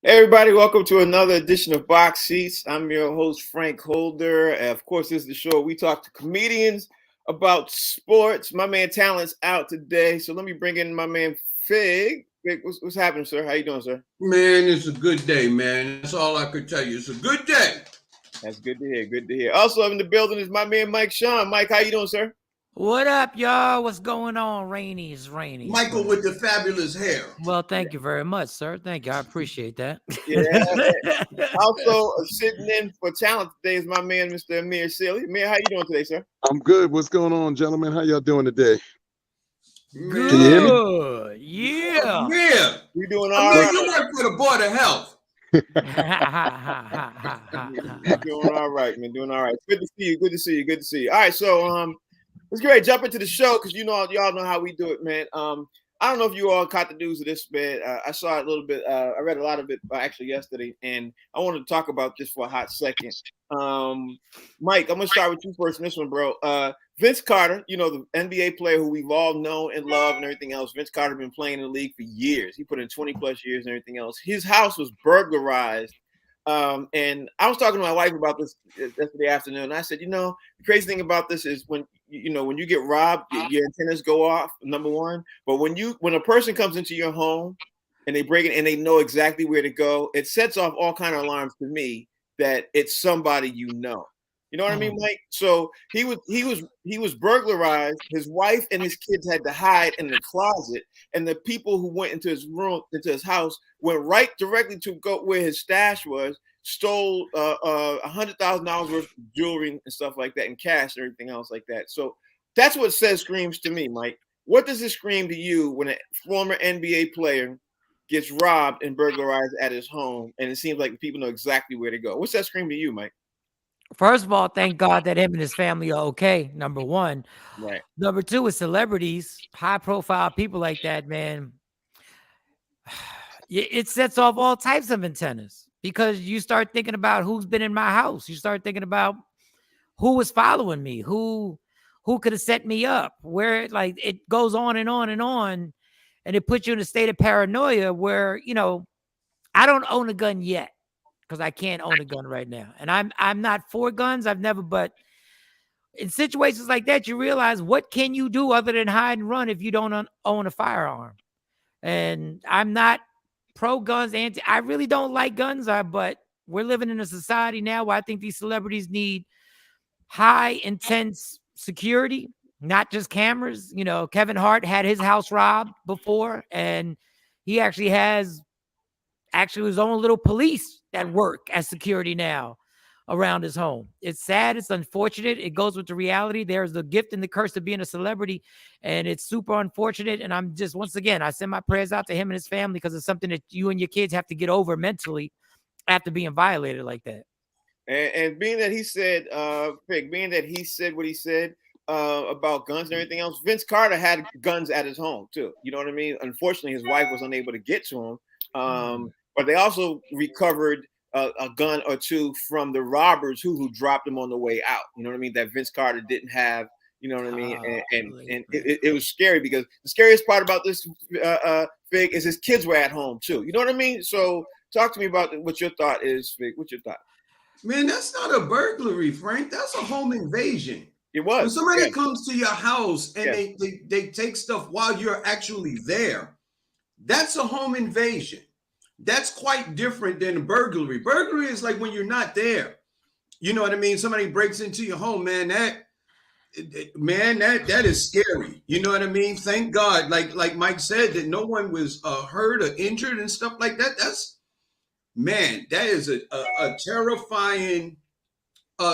Hey everybody, welcome to another edition of Box Seats. I'm your host, Frank Holder. Of course, this is the show where we talk to comedians about sports. My man Talent's out today, so let me bring in my man Fig. Fig, what's happening, sir? How you doing, sir? Man, it's a good day, man. That's all I could tell you. It's a good day. That's good to hear. Good to hear. Also in the building is my man Mike Sean. Mike, how you doing, sir? What up, y'all? What's going on? Rainy. Michael with the fabulous hair. Well, thank you very much, sir. Thank you. I appreciate that. Yeah. Also sitting in for Talent today is my man, Mr. Amir Sealy. Amir, how you doing today, sir? I'm good. What's going on, gentlemen? How y'all doing today? Man, Can you hear me? Good. Yeah. yeah. You doing I all mean, right? you work for the Board of Health. You're doing all right, man. Doing all right. Good to see you. Good to see you. Good to see you. All right, so let's get ready to jump into the show because y'all know how we do it, man. I don't know if you all caught the news of this, man. I saw it a little bit. I read a lot of it actually yesterday, and I wanted to talk about this for a hot second. Mike, I'm gonna start with you first in this one, bro. Vince Carter, the NBA player who we've all known and loved and everything else. Vince Carter been playing in the league for years. He put in 20 plus years and everything else. His house was burglarized. And I was talking to my wife about this yesterday afternoon. And I said, the crazy thing about this is when you get robbed, your antennas go off, number one. But when a person comes into your home and they break it and they know exactly where to go, it sets off all kind of alarms to me that it's somebody you know. You know what I mean, Mike? So he was burglarized. His wife and his kids had to hide in the closet, and the people who went into his room, into his house, went right directly to go where his stash was, stole $100,000 worth of jewelry and stuff like that, and cash and everything else like that. So that's what screams to me, Mike. What does it scream to you when a former NBA player gets robbed and burglarized at his home, and it seems like people know exactly where to go? What's that scream to you, Mike? First of all, thank God that him and his family are okay. Number one. Right. Number two is celebrities, high profile people like that, man. It sets off all types of antennas because you start thinking about who's been in my house. You start thinking about who was following me, who could have set me up, where like it goes on and on and on. And it puts you in a state of paranoia where, I don't own a gun yet because I can't own a gun right now. And I'm not for guns. I've never, but in situations like that, you realize what can you do other than hide and run if you don't own a firearm. And I'm not pro guns, I really don't like guns, but we're living in a society now where I think these celebrities need high intense security, not just cameras. Kevin Hart had his house robbed before, and he actually has his own little police that work as security now around his home. It's sad. It's unfortunate. It goes with the reality. There's the gift and the curse of being a celebrity, and it's super unfortunate. And I'm just, once again, I send my prayers out to him and his family because it's something that you and your kids have to get over mentally after being violated like that. And being that he said, being that he said what he said about guns and everything else, Vince Carter had guns at his home too. You know what I mean? Unfortunately, his wife was unable to get to him. But they also recovered a gun or two from the robbers who dropped them on the way out. You know what I mean? That Vince Carter didn't have. You know what I mean? And it was scary because the scariest part about this Fig is his kids were at home too. You know what I mean? So talk to me about what your thought is, Fig. What's your thought? Man, that's not a burglary, Frank. That's a home invasion. It was. When somebody comes to your house and they take stuff while you're actually there, that's a home invasion. That's quite different than a burglary. Burglary is like when you're not there. You know what I mean? Somebody breaks into your home, man. That is scary. You know what I mean? Thank God, like Mike said, that no one was hurt or injured and stuff like that. That is a terrifying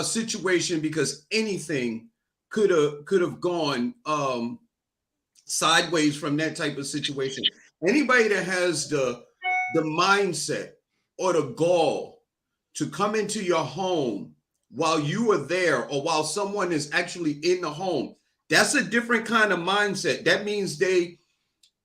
situation because anything could have gone sideways from that type of situation. Anybody that has the mindset or the gall to come into your home while you are there or while someone is actually in the home, that's a different kind of mindset. That means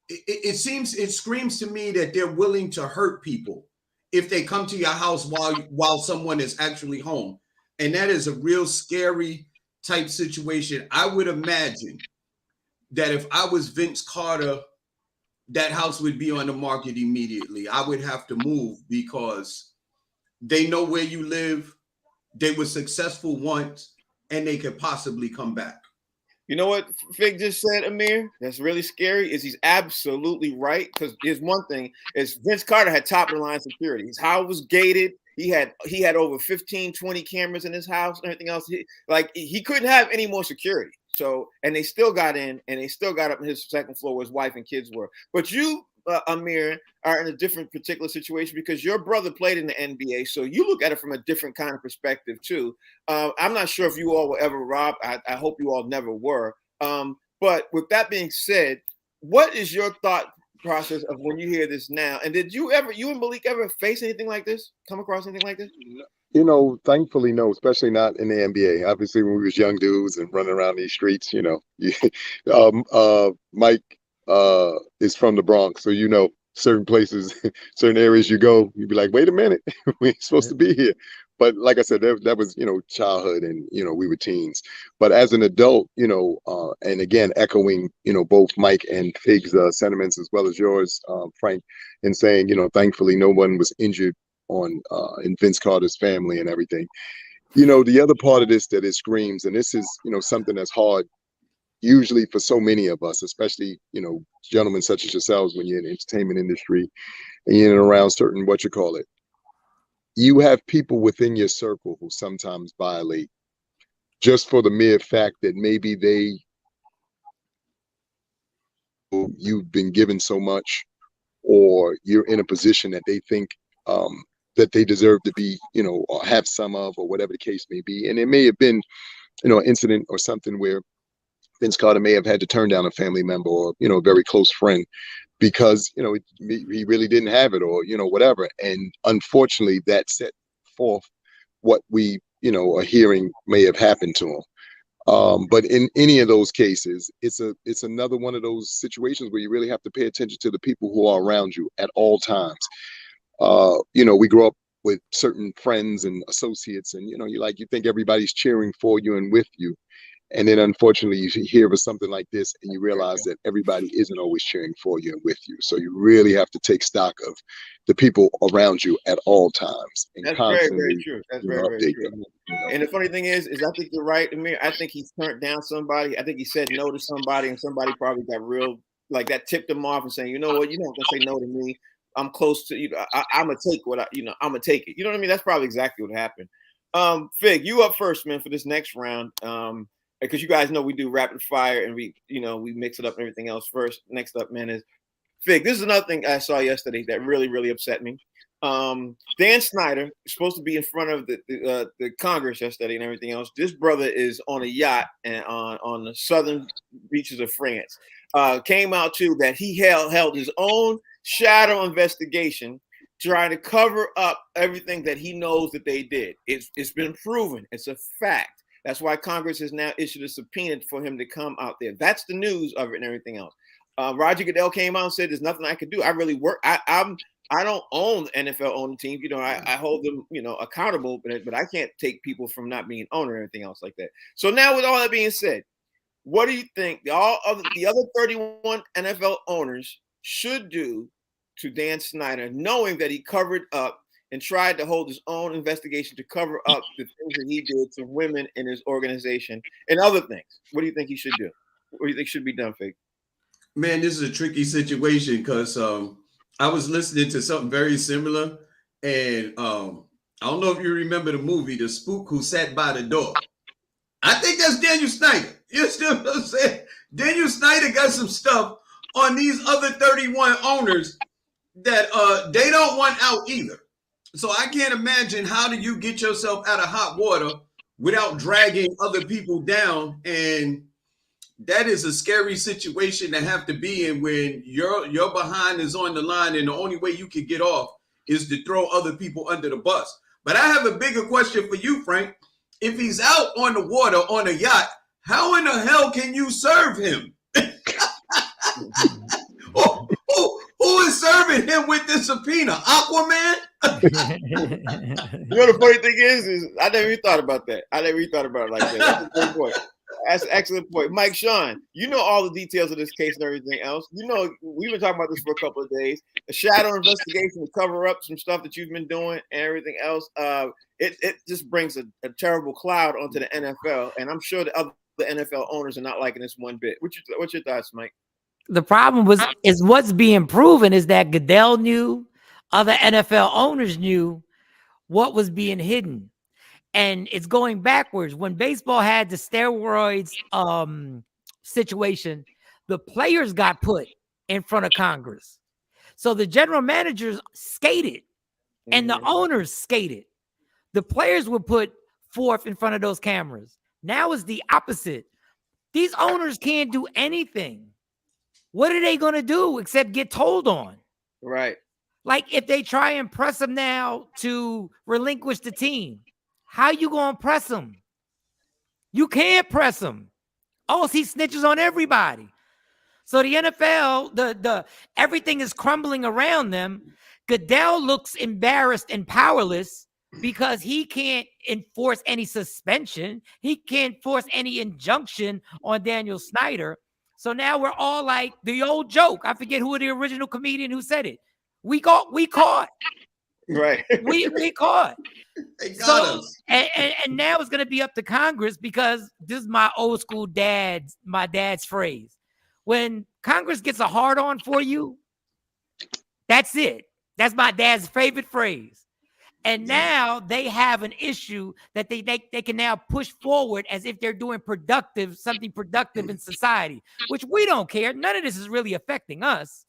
it screams to me that they're willing to hurt people if they come to your house while someone is actually home. And that is a real scary type situation. I would imagine that if I was Vince Carter, that house would be on the market immediately. I would have to move because they know where you live. They were successful once, and they could possibly come back. You know what Fig just said, Amir? That's really scary. Is he's absolutely right. Because here's one thing: is Vince Carter had top of the line security. His house was gated. He had over 15, 20 cameras in his house and everything else. He couldn't have any more security. So, and they still got in, and they still got up in his second floor where his wife and kids were. But you, Amir, are in a different particular situation because your brother played in the NBA. So you look at it from a different kind of perspective too. I'm not sure if you all were ever robbed. I hope you all never were. But with that being said, what is your thought process of when you hear this now? And did you and Malik ever face anything like this? Come across anything like this? You know, thankfully, no, especially not in the NBA. Obviously, when we was young dudes and running around these streets, you know, Mike is from the Bronx, so you know, certain places, certain areas you go, you'd be like, wait a minute, we ain't supposed to be here. But like I said, that was, you know, childhood, and, you know, we were teens. But as an adult, you know, and again, echoing, you know, both Mike and Fig's sentiments as well as yours, Frank, in saying, you know, thankfully no one was injured in Vince Carter's family and everything. You know, the other part of this that it screams, and this is, you know, something that's hard usually for so many of us, especially, you know, gentlemen such as yourselves, when you're in the entertainment industry and you're in and around certain, you have people within your circle who sometimes violate just for the mere fact that maybe you've been given so much, or you're in a position that they think that they deserve to be, you know, or have some of, or whatever the case may be. And it may have been, you know, an incident or something where Vince Carter may have had to turn down a family member or, you know, a very close friend because, you know, he really didn't have it, or, you know, whatever. And unfortunately, that set forth what we, you know, are hearing may have happened to him. But in any of those cases, it's another one of those situations where you really have to pay attention to the people who are around you at all times. You know, we grow up with certain friends and associates, and, you know, you think everybody's cheering for you and with you. And then unfortunately you hear of something like this and you realize that everybody isn't always cheering for you and with you. So you really have to take stock of the people around you at all times. And that's constantly, very true. That's very true. them, you know? And the funny thing is I think you're right, Amir. I think he turned down somebody. I think he said no to somebody, and somebody probably got real, like, that tipped him off and saying, you know what, you're not gonna say no to me. I'm close to you. I'm gonna take I'm gonna take it. You know what I mean? That's probably exactly what happened. Fig, you up first, man, for this next round. Because you guys know we do rapid fire and we mix it up and everything else first. Next up, man, is Fig. This is another thing I saw yesterday that really, really upset me. Dan Snyder is supposed to be in front of the Congress yesterday and everything else. This brother is on a yacht and on the southern beaches of France. Came out too that he held his own shadow investigation trying to cover up everything that he knows that they did. It's been proven. It's a fact. That's why Congress has now issued a subpoena for him to come out there. That's the news of it and everything else. Roger Goodell came out and said, "There's nothing I could do. I really work. I don't own NFL owning teams. You know, I hold them, you know, accountable, but I can't take people from not being owner or anything else like that." So now, with all that being said, what do you think the other 31 NFL owners should do to Dan Snyder, knowing that he covered up and tried to hold his own investigation to cover up the things that he did to women in his organization and other things? What do you think he should do? What do you think should be done, Fig? Man, this is a tricky situation because I was listening to something very similar, and I don't know if you remember the movie, The Spook Who Sat by the Door. I think that's Daniel Snyder. You still know what I'm saying? Daniel Snyder got some stuff on these other 31 owners that they don't want out either. So I can't imagine, how do you get yourself out of hot water without dragging other people down? And that is a scary situation to have to be in when your behind is on the line, and the only way you can get off is to throw other people under the bus. But I have a bigger question for you, Frank. If he's out on the water on a yacht, how in the hell can you serve him? Who is serving him with this subpoena? Aquaman? You know, the funny thing is I never even thought about that. I never even thought about it like that. That's a good point. That's an excellent point. Mike Sean, you know all the details of this case and everything else. You know, we've been talking about this for a couple of days. A shadow investigation to cover up some stuff that you've been doing and everything else. It just brings a terrible cloud onto the NFL. And I'm sure the other NFL owners are not liking this one bit. What's your thoughts, Mike? The problem is what's being proven is that Goodell knew, other NFL owners knew what was being hidden. And it's going backwards. When baseball had the steroids situation, the players got put in front of Congress. So the general managers skated and the owners skated. The players were put forth in front of those cameras. Now it's the opposite. These owners can't do anything. What are they going to do except get told on? Right. Like if they try and press them now to relinquish the team, how you going to press them? You can't press them. Oh, he snitches on everybody. So the NFL, the everything is crumbling around them. Goodell looks embarrassed and powerless because he can't enforce any suspension. He can't force any injunction on Daniel Snyder. So now we're all like the old joke. I forget who the original comedian who said it. We caught. Right. We caught. They got us. And now it's going to be up to Congress, because this is my old school my dad's phrase. When Congress gets a hard on for you, that's it. That's my dad's favorite phrase. And now they have an issue that they can now push forward as if they're doing something productive in society, which we don't care. None of this is really affecting us.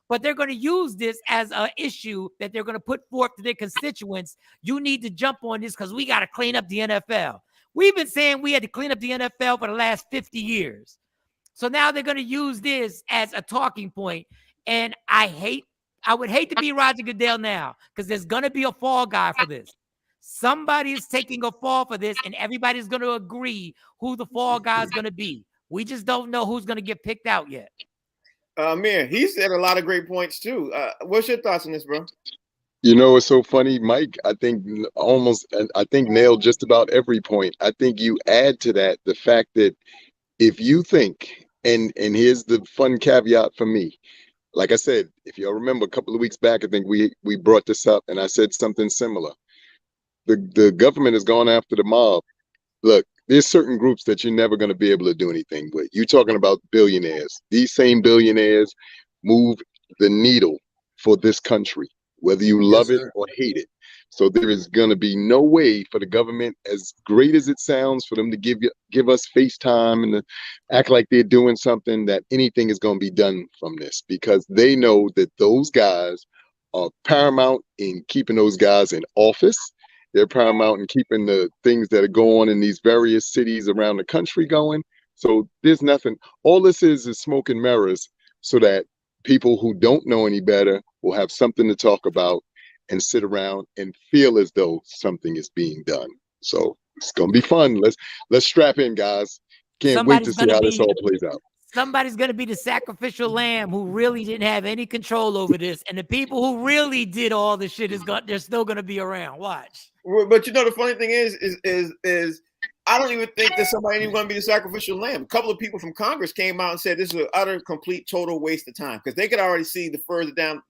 But they're going to use this as an issue that they're going to put forth to their constituents. You need to jump on this because we got to clean up the NFL. We've been saying we had to clean up the NFL for the last 50 years. So now they're going to use this as a talking point. And I would hate to be Roger Goodell now, because there's going to be a fall guy for this. Somebody is taking a fall for this, and everybody's going to agree who the fall guy is going to be. We just don't know who's going to get picked out yet. Mir, he said a lot of great points too. What's your thoughts on this, bro? You know, it's so funny, Mike. I think nailed just about every point. I think you add to that the fact that if you think, and here's the fun caveat for me. Like I said, if y'all remember a couple of weeks back, I think we brought this up and I said something similar. The government has gone after the mob. Look, there's certain groups that you're never going to be able to do anything with. You're talking about billionaires. These same billionaires move the needle for this country, whether you love it or hate it. So there is going to be no way for the government, as great as it sounds, for them to give us FaceTime and to act like they're doing something, that anything is going to be done from this, because they know that those guys are paramount in keeping those guys in office. They're paramount in keeping the things that are going on in these various cities around the country going. So there's nothing. All this is smoke and mirrors, so that people who don't know any better will have something to talk about and sit around and feel as though something is being done. So it's gonna be fun. Let's strap in, guys. Can't wait to see how this all plays out. Somebody's going to be the sacrificial lamb who really didn't have any control over this, and the people who really did all the shit they're still going to be around. Watch. But you know, the funny thing is I don't even think that somebody ain't going to be the sacrificial lamb. A couple of people from Congress came out and said this is an utter, complete, total waste of time, because they could already see the further down,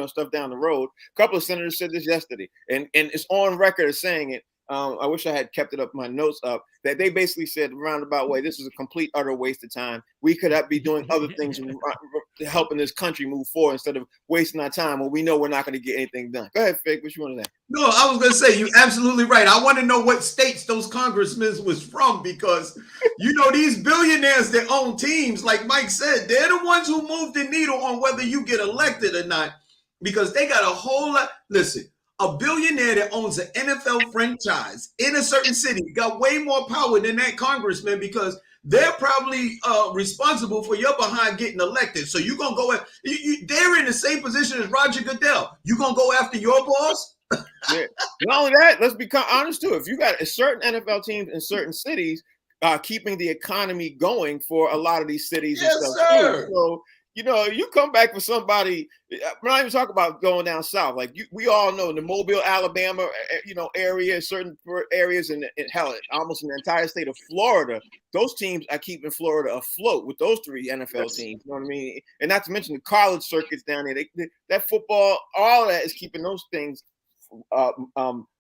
stuff down the road. A couple of senators said this yesterday, and it's on record as saying it. I wish I had kept my notes up, that they basically said roundabout way, this is a complete, utter waste of time. We could be doing other things helping this country move forward instead of wasting our time when we know we're not going to get anything done. Go ahead, Fig. What you want to say? No, I was going to say, you're absolutely right. I want to know what states those congressmen was from, because, these billionaires that own teams, like Mike said, they're the ones who move the needle on whether you get elected or not, because they got a whole lot. Listen, a billionaire that owns an NFL franchise in a certain city got way more power than that congressman, because they're probably responsible for your behind getting elected. So you're going to go they're in the same position as Roger Goodell. You're going to go after your boss? Yeah. Not only that, let's be honest too. If you got a certain NFL teams in certain cities keeping the economy going for a lot of these cities and stuff too. So You know, you come back with somebody. We're not even talking about going down south. Like we all know in the Mobile, Alabama, area, certain areas, and hell, almost in the entire state of Florida, those teams are keeping Florida afloat with those 3 NFL teams. You know what I mean? And not to mention the college circuits down there. That football, all of that is keeping those things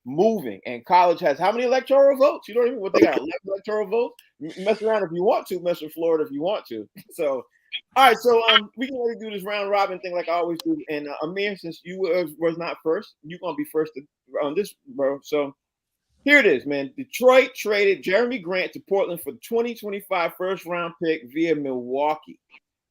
moving. And college has how many electoral votes? You know what I mean? What they got? 11 electoral votes. Mess around if you want to. Mess with Florida if you want to. So. All right, so we can really do this round robin thing like I always do. And Amir, since you was not first, you're gonna be first on this, bro. So here it is, man. Detroit traded Jeremy Grant to Portland for the 2025 first round pick via Milwaukee.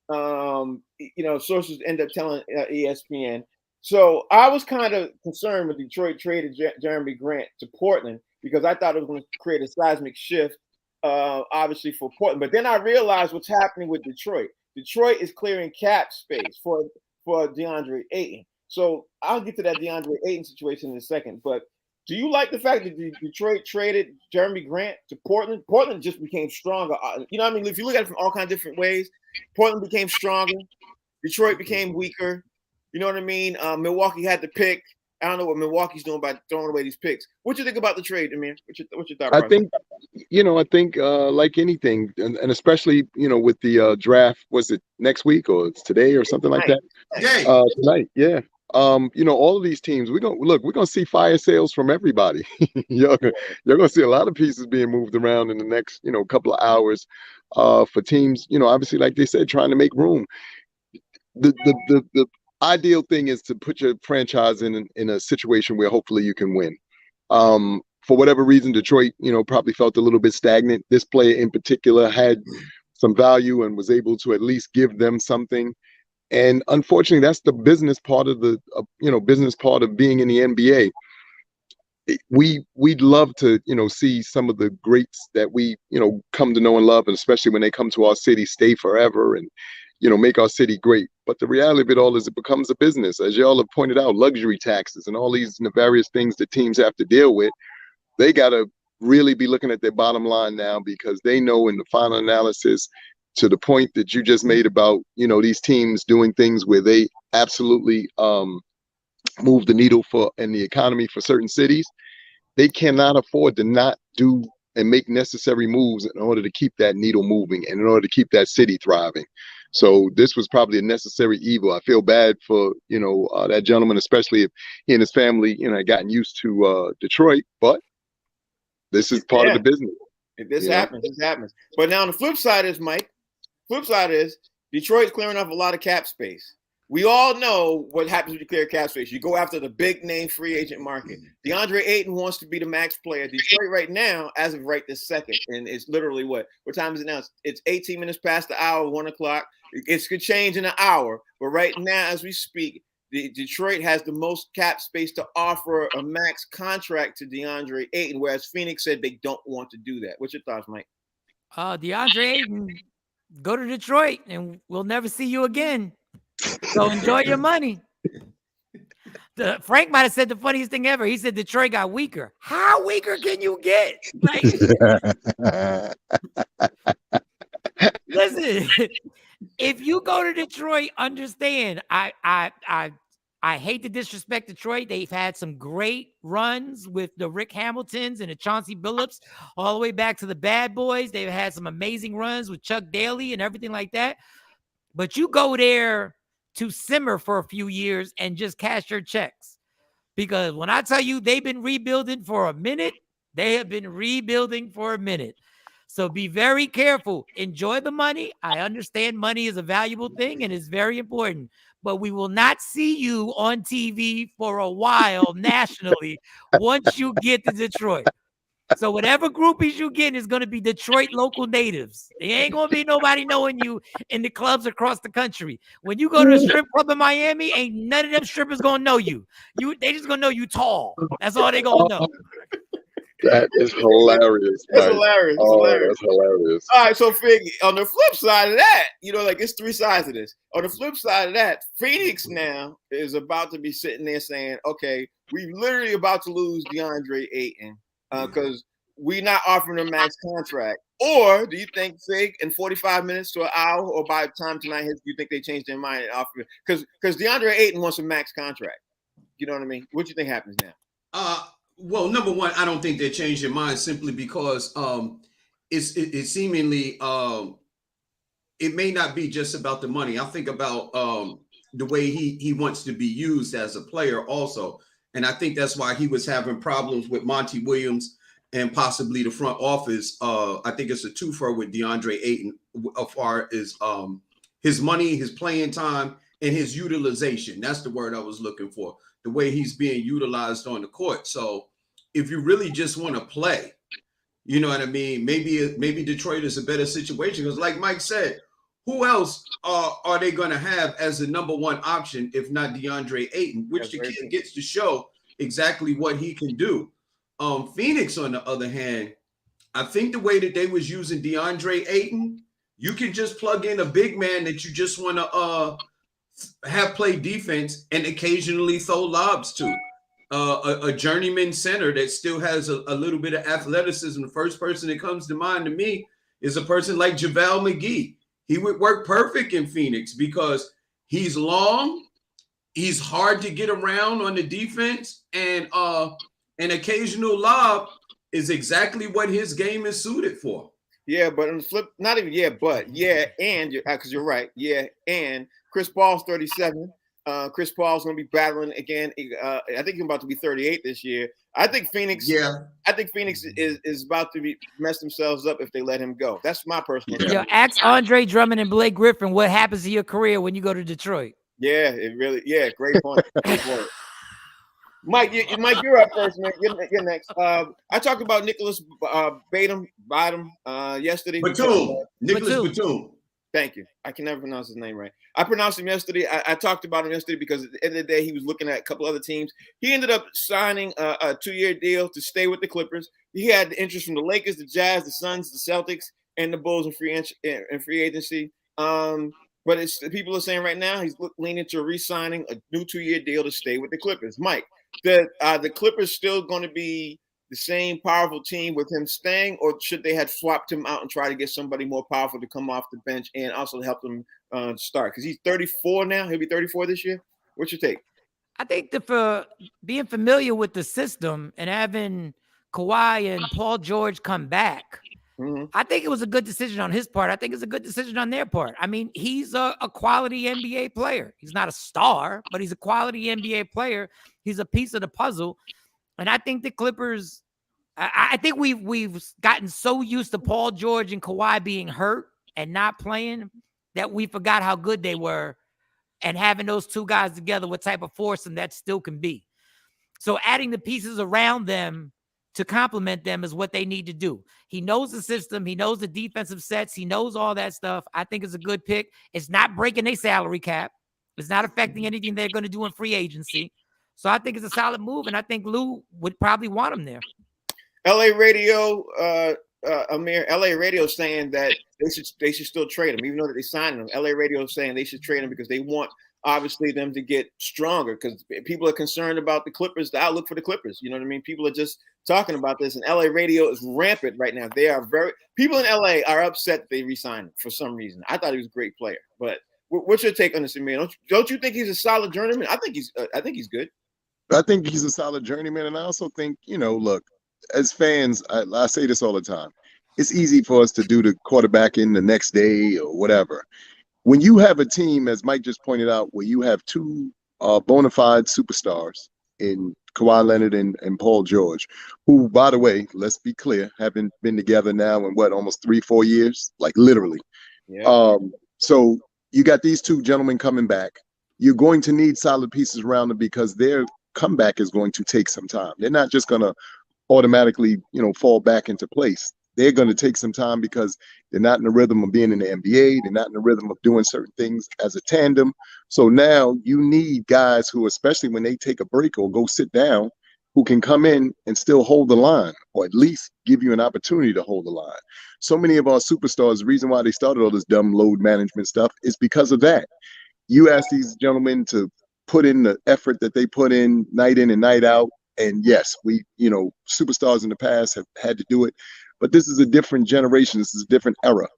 Sources end up telling ESPN. So I was kind of concerned when Detroit traded Jeremy Grant to Portland because I thought it was going to create a seismic shift, obviously for Portland. But then I realized what's happening with Detroit. Detroit is clearing cap space for DeAndre Ayton. So I'll get to that DeAndre Ayton situation in a second. But do you like the fact that Detroit traded Jeremy Grant to Portland? Portland just became stronger. You know what I mean? If you look at it from all kinds of different ways, Portland became stronger. Detroit became weaker. You know what I mean? Milwaukee had the pick. I don't know what Milwaukee's doing by throwing away these picks. What you think about the trade, Amir? What's your thought? I think like anything, and especially with the draft, was it next week or it's today or something like that? Tonight, yeah. All of these teams, we're gonna see fire sales from everybody. you're gonna see a lot of pieces being moved around in the next couple of hours for teams. Obviously, like they said, trying to make room. The ideal thing is to put your franchise in a situation where hopefully you can win. For whatever reason, Detroit, probably felt a little bit stagnant. This player in particular had some value and was able to at least give them something. And unfortunately, that's the business part of being in the NBA. We'd love to, see some of the greats that we, come to know and love, and especially when they come to our city, stay forever and, make our city great. But the reality of it all is it becomes a business. As y'all have pointed out, luxury taxes and all these nefarious things that teams have to deal with. They got to really be looking at their bottom line now, because they know in the final analysis, to the point that you just made about, these teams doing things where they absolutely move the needle in the economy for certain cities, they cannot afford to not do and make necessary moves in order to keep that needle moving and in order to keep that city thriving. So this was probably a necessary evil. I feel bad for, that gentleman, especially if he and his family, had gotten used to Detroit, but this is part of the business. This happens. But now on the flip side is, Mike, Detroit's clearing up a lot of cap space. We all know what happens when you clear cap space. You go after the big name free agent market. DeAndre Ayton wants to be the max player. Detroit right now, as of right this second, and it's literally what time is it now? It's 18 minutes past the hour, 1 o'clock. It could change in an hour, but right now, as we speak, Detroit has the most cap space to offer a max contract to DeAndre Ayton, whereas Phoenix said they don't want to do that. What's your thoughts, Mike? DeAndre Ayton, go to Detroit, and we'll never see you again. So enjoy your money. Frank might have said the funniest thing ever. He said Detroit got weaker. How weaker can you get? Like, listen, if you go to Detroit, understand. I hate to disrespect Detroit. They've had some great runs with the Rick Hamiltons and the Chauncey Billups, all the way back to the Bad Boys. They've had some amazing runs with Chuck Daly and everything like that. But you go there to simmer for a few years and just cash your checks. Because when I tell you they've been rebuilding for a minute, they have been rebuilding for a minute. So be very careful. Enjoy the money. I understand money is a valuable thing and it's very important. But we will not see you on TV for a while nationally once you get to Detroit. So whatever groupies you get is going to be Detroit local natives. There ain't going to be nobody knowing you in the clubs across the country. When you go to a strip club in Miami, ain't none of them strippers going to know you. They just going to know you tall. That's all they going to know. That is hilarious. That's hilarious. That's hilarious. All right, so Fig, on the flip side of that, it's 3 sides of this. On the flip side of that, Phoenix now is about to be sitting there saying, okay, we're literally about to lose DeAndre Ayton. Because we not offering a max contract? Or do you think Fig in 45 minutes to an hour, or by the time tonight hits, do you think they change their mind and offer? Because DeAndre Ayton wants a max contract. You know what I mean? What do you think happens now? Well, number one, I don't think they changed their mind simply because it's seemingly it may not be just about the money. I think about the way he wants to be used as a player also. And I think that's why he was having problems with Monty Williams and possibly the front office. I think it's a twofer with DeAndre Ayton as far as his money, his playing time, and his utilization. That's the word I was looking for, the way he's being utilized on the court. So if you really just want to play, you know what I mean? Maybe Detroit is a better situation because like Mike said, who else are they going to have as the number one option if not DeAndre Ayton, which the kid gets to show exactly what he can do. Phoenix, on the other hand, I think the way that they was using DeAndre Ayton, you can just plug in a big man that you just want to have play defense and occasionally throw lobs to. A journeyman center that still has a little bit of athleticism. The first person that comes to mind to me is a person like JaVale McGee. He would work perfect in Phoenix because he's long, he's hard to get around on the defense, and an occasional lob is exactly what his game is suited for. Yeah, but on the flip, not even and because you're right. Yeah, and Chris Paul's 37. Chris Paul's going to be battling again. I think he's about to be 38 this year. I think Phoenix. Yeah. I think Phoenix is about to mess themselves up if they let him go. That's my personal. Yeah. Ask Andre Drummond and Blake Griffin what happens to your career when you go to Detroit. Yeah, it really. Yeah, great point. Great point. Mike, you're up first, man. You're next. I talked about Nicolas Batum yesterday. Nicolas Batum. Thank you. I can never pronounce his name right. I pronounced him yesterday. I talked about him yesterday because at the end of the day, he was looking at a couple other teams. He ended up signing a 2-year deal to stay with the Clippers. He had the interest from the Lakers, the Jazz, the Suns, the Celtics, and the Bulls in free agency. But people are saying right now he's leaning to re-signing a new 2-year deal to stay with the Clippers. Mike, the Clippers still going to be the same powerful team with him staying, or should they have swapped him out and try to get somebody more powerful to come off the bench and also help him start? Because he's 34 now. He'll be 34 this year. What's your take? I think that for being familiar with the system and having Kawhi and Paul George come back, I think it was a good decision on his part. I think it's a good decision on their part. I mean, he's a quality NBA player. He's not a star, but he's a quality NBA player. He's a piece of the puzzle. And I think the Clippers, I think we've gotten so used to Paul George and Kawhi being hurt and not playing that we forgot how good they were, and having those two guys together, what type of foursome that still can be. So adding the pieces around them to complement them is what they need to do. He knows the system. He knows the defensive sets. He knows all that stuff. I think it's a good pick. It's not breaking their salary cap. It's not affecting anything they're going to do in free agency. So I think it's a solid move, and I think Lou would probably want him there. LA Radio, Amir, LA Radio is saying that they should still trade him, even though that they signed him. LA Radio is saying they should trade him because they want, obviously, them to get stronger, because people are concerned about the Clippers, the outlook for the Clippers. You know what I mean? People are just talking about this, and LA Radio is rampant right now. People in LA are upset that they re-signed him for some reason. I thought he was a great player, but what's your take on this, Amir? Don't you think he's a solid journeyman? I think he's good. I think he's a solid journeyman, and I also think, look, as fans, I say this all the time. It's easy for us to do the quarterback in the next day or whatever. When you have a team, as Mike just pointed out, where you have two bona fide superstars in Kawhi Leonard and Paul George, who, by the way, let's be clear, haven't been together now in almost 3-4 years, like literally. Yeah. So you got these two gentlemen coming back. You're going to need solid pieces around them because their comeback is going to take some time. They're not just going to automatically, fall back into place. They're going to take some time because they're not in the rhythm of being in the NBA. They're not in the rhythm of doing certain things as a tandem. So now you need guys who, especially when they take a break or go sit down, who can come in and still hold the line, or at least give you an opportunity to hold the line. So many of our superstars, the reason why they started all this dumb load management stuff is because of that. You ask these gentlemen to put in the effort that they put in and night out, And yes, we, superstars in the past have had to do it, but this is a different generation. This is a different era.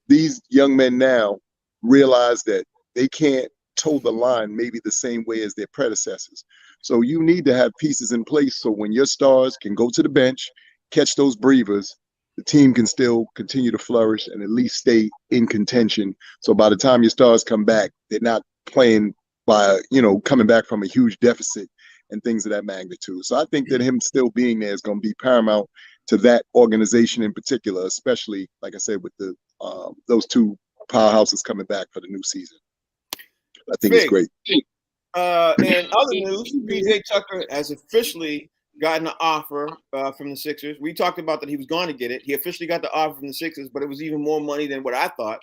These young men now realize that they can't toe the line maybe the same way as their predecessors. So you need to have pieces in place so when your stars can go to the bench, catch those breathers, the team can still continue to flourish and at least stay in contention. So by the time your stars come back, they're not playing by, coming back from a huge deficit and things of that magnitude. So I think that him still being there is going to be paramount to that organization in particular, especially, like I said, with the those two powerhouses coming back for the new season. I think it's great. In other news, PJ Tucker has officially gotten an offer from the Sixers. We talked about that he was going to get it. He officially got the offer from the Sixers, but it was even more money than what I thought.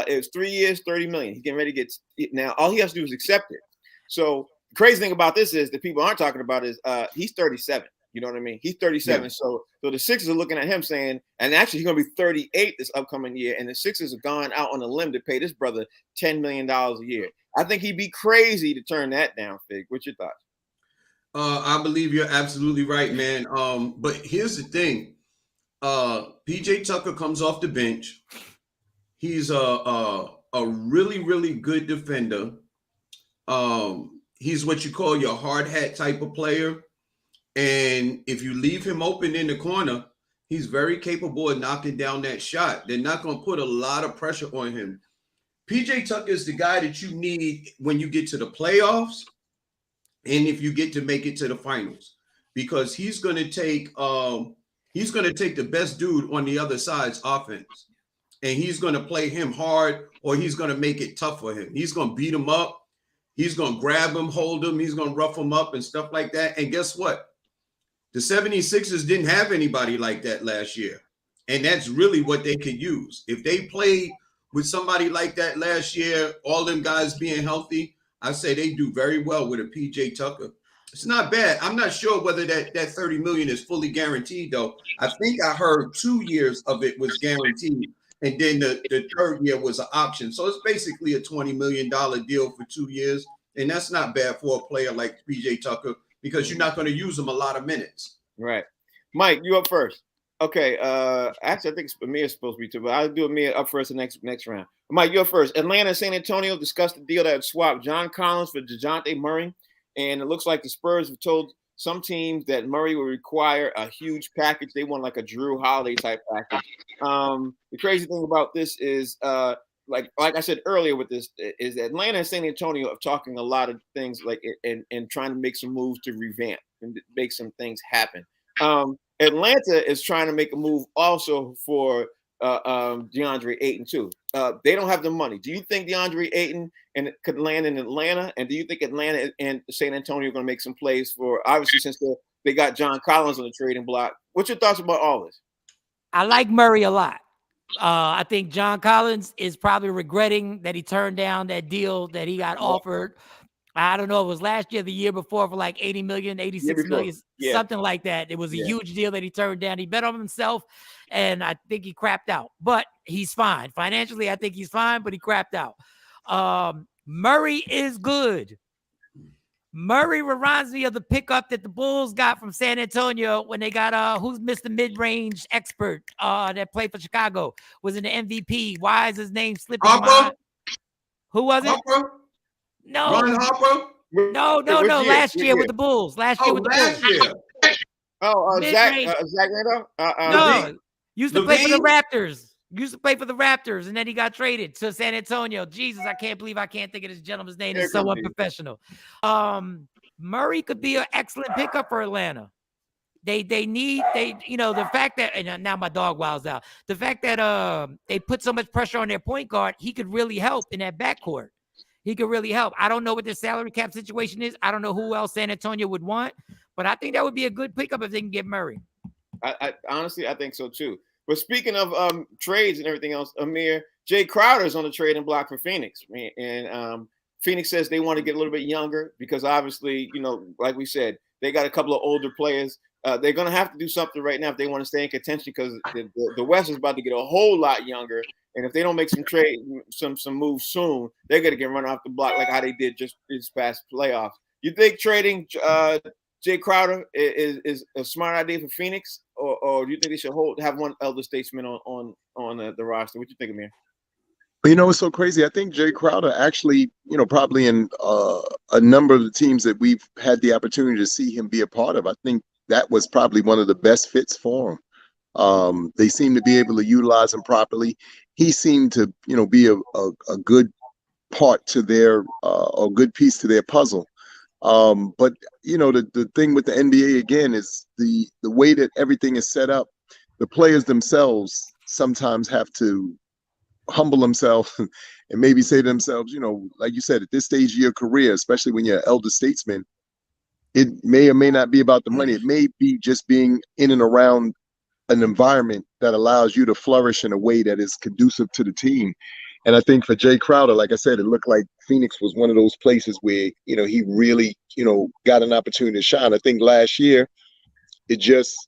It was 3 years, $30 million. He's getting ready to get it now. All he has to do is accept it. So the crazy thing about this is that people aren't talking about is he's 37. You know what I mean? He's 37. Yeah. So the Sixers are looking at him saying, and actually he's going to be 38 this upcoming year. And the Sixers have gone out on a limb to pay this brother $10 million a year. I think he'd be crazy to turn that down, Fig. What's your thoughts? I believe you're absolutely right, man. But here's the thing. PJ Tucker comes off the bench. He's a really, really good defender. He's what you call your hard hat type of player. And if you leave him open in the corner, he's very capable of knocking down that shot. They're not going to put a lot of pressure on him. PJ Tucker is the guy that you need when you get to the playoffs and if you get to make it to the finals, because he's going to take the best dude on the other side's offense, and he's going to play him hard, or he's going to make it tough for him. He's going to beat him up. He's going to grab him, hold him. He's going to rough him up and stuff like that. And guess what? The 76ers didn't have anybody like that last year. And that's really what they could use. If they played with somebody like that last year, all them guys being healthy, I say they do very well with a PJ Tucker. It's not bad. I'm not sure whether that $30 million is fully guaranteed, though. I think I heard 2 years of it was guaranteed. And then the third year was an option. So it's basically a $20 million deal for 2 years. And that's not bad for a player like PJ Tucker, because you're not going to use them a lot of minutes. Right. Mike, you up first. Okay. Actually, I think Amir's supposed to be too, but I'll do Amir up first the next round. Mike, you're first. Atlanta and San Antonio discussed the deal that would swap John Collins for Dejounte Murray. And it looks like the Spurs have told some teams that Murray will require a huge package. They want like a Drew Holiday type package. The crazy thing about this is like I said earlier with this, is Atlanta and San Antonio are talking a lot of things like and trying to make some moves to revamp and make some things happen. Atlanta is trying to make a move also for DeAndre Ayton too. They don't have the money. Do you think DeAndre Ayton could land in Atlanta? And do you think Atlanta and San Antonio are going to make some plays for, obviously, since they got John Collins on the trading block? What's your thoughts about all this? I like Murray a lot. I think John Collins is probably regretting that he turned down that deal that he got offered. I don't know, it was last year, the year before, for like 80 million, 86 million, something like that. It was a huge deal that he turned down. He bet on himself, and I think he crapped out. But he's fine. Financially, I think he's fine, but he crapped out. Murray is good. Murray reminds me of the pickup that the Bulls got from San Antonio when they got who's Mr. Mid-Range expert that played for Chicago, was in the MVP. Why is his name slipping? Who was it? Harper? No. Ron Harper? No. Last year with the Bulls. Last year with the Bulls. Zach Randolph? No, used to play for the Raptors. And then he got traded to San Antonio. Jesus, I can't believe I can't think of this gentleman's name. It's so unprofessional. Murray could be an excellent pickup for Atlanta. The fact that, and now my dog wows out. The fact that they put so much pressure on their point guard, he could really help in that backcourt. He could really help. I don't know what their salary cap situation is. I don't know who else San Antonio would want, but I think that would be a good pickup if they can get Murray. I honestly, I think so too. But speaking of trades and everything else, Amir, Jay Crowder's on the trading block for Phoenix. And Phoenix says they want to get a little bit younger because obviously, like we said, they got a couple of older players. They're going to have to do something right now if they want to stay in contention, because the West is about to get a whole lot younger. And if they don't make some moves soon, they're going to get run off the block like how they did just this past playoffs. You think trading Jay Crowder is a smart idea for Phoenix, or do you think they should have one elder statesman on the roster? What you think, Amir? It's so crazy. I think Jay Crowder actually, probably in a number of the teams that we've had the opportunity to see him be a part of, I think that was probably one of the best fits for him. They seem to be able to utilize him properly. He seemed to, be a good part to their, a good piece to their puzzle. But the thing with the NBA again is the way that everything is set up. The players themselves sometimes have to humble themselves and maybe say to themselves, like you said, at this stage of your career, especially when you're an elder statesman, it may or may not be about the money. It may be just being in and around an environment that allows you to flourish in a way that is conducive to the team. And I think for Jay Crowder, like I said, it looked like Phoenix was one of those places where, he really, got an opportunity to shine. I think last year it just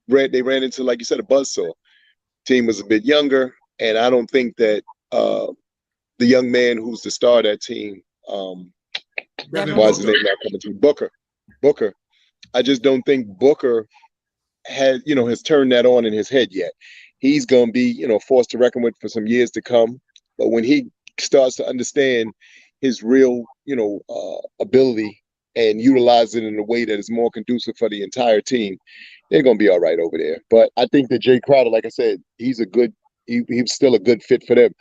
they ran into, like you said, a buzzsaw. Team was a bit younger. And I don't think that the young man who's the star of that team, why is his name not coming to Booker. I just don't think Booker has turned that on in his head yet. He's going to be, forced to reckon with for some years to come. But when he starts to understand his real, ability and utilize it in a way that is more conducive for the entire team, they're going to be all right over there. But I think that Jay Crowder, like I said, he's still a good fit for them.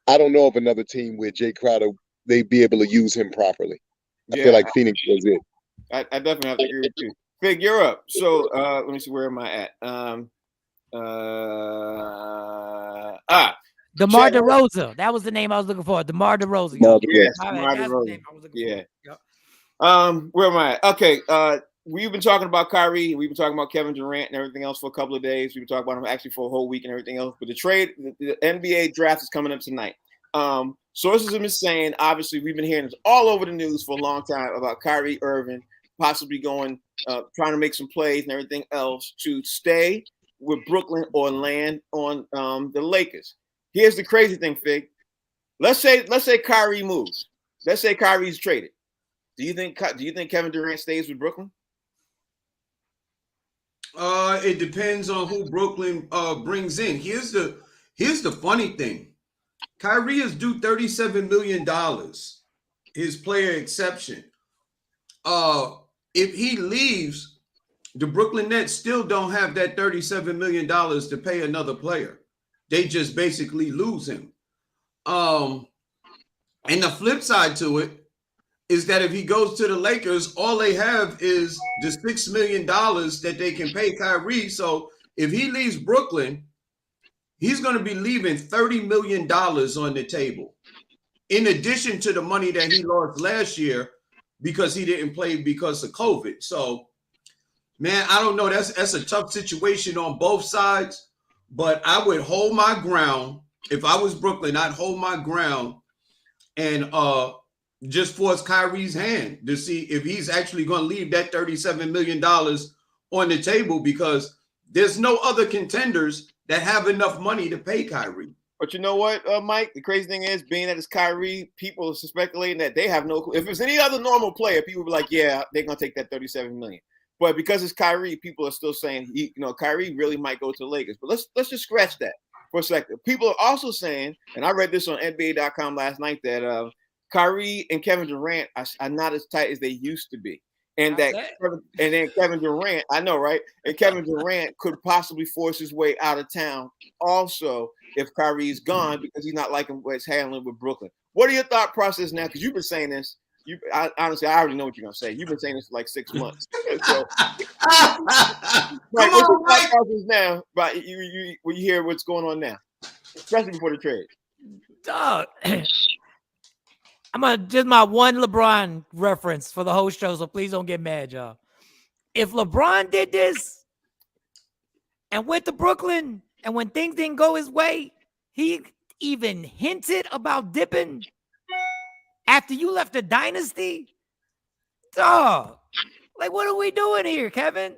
I don't know of another team where Jay Crowder, they'd be able to use him properly. I feel like Phoenix was it. I definitely have to agree with you. Fig, you're up. So let me see, where am I at? DeMar DeRozan. That was the name I was looking for. DeMar DeRozan. Yes, DeMar DeRozan. Where am I at? Okay. We've been talking about Kyrie. We've been talking about Kevin Durant and everything else for a couple of days. We've been talking about him actually for a whole week and everything else. But the NBA draft is coming up tonight. Sources have been saying, obviously, we've been hearing this all over the news for a long time about Kyrie Irving possibly going, trying to make some plays and everything else to stay with Brooklyn or land on the Lakers. Here's the crazy thing, Fig. Let's say Kyrie moves. Let's say Kyrie's traded. Do you think Kevin Durant stays with Brooklyn? It depends on who Brooklyn brings in. Here's the funny thing. Kyrie is due $37 million, his player exception. If he leaves, the Brooklyn Nets still don't have that $37 million to pay another player. They just basically lose him. And the flip side to it is that if he goes to the Lakers, all they have is the $6 million that they can pay Kyrie. So if he leaves Brooklyn, he's going to be leaving $30 million on the table, in addition to the money that he lost last year because he didn't play because of COVID. So, man, I don't know. That's a tough situation on both sides, but I would hold my ground. If I was Brooklyn, I'd hold my ground and just force Kyrie's hand to see if he's actually going to leave that $37 million on the table, because there's no other contenders that have enough money to pay Kyrie. But you know what, Mike? The crazy thing is, being that it's Kyrie, people are speculating that they have no clue. If it's any other normal player, people would be like, yeah, they're going to take that $37 million. But because it's Kyrie, people are still saying, Kyrie really might go to the Lakers. But let's just scratch that for a second. People are also saying, and I read this on NBA.com last night, that Kyrie and Kevin Durant are not as tight as they used to be. And then Kevin Durant, I know, right? And Kevin Durant could possibly force his way out of town also if Kyrie's gone, because he's not liking what he's handling with Brooklyn. What are your thought process now? Because you've been saying this. Honestly, I already know what you're going to say. You've been saying this for like 6 months. So, right, what's your thought process now about when you hear what's going on now, especially before the trade? Dog. I'm going to just my one LeBron reference for the whole show, so please don't get mad, y'all. If LeBron did this and went to Brooklyn, and when things didn't go his way, he even hinted about dipping after you left the dynasty, dog, like, what are we doing here, Kevin?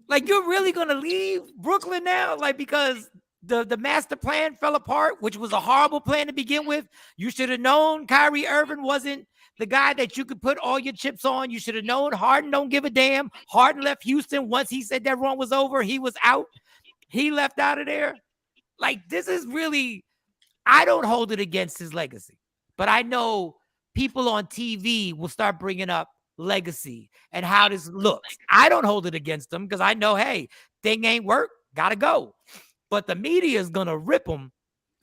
Like, you're really going to leave Brooklyn now? Like, because the master plan fell apart, which was a horrible plan to begin with. You should have known Kyrie Irving wasn't the guy that you could put all your chips on. You should have known Harden don't give a damn. Harden left Houston once he said that run was over. He was out. He left out of there. Like, this is really, I don't hold it against his legacy, but I know people on TV will start bringing up legacy and how this looks. I don't hold it against them because I know, hey, thing ain't work, gotta go. But the media is gonna rip him,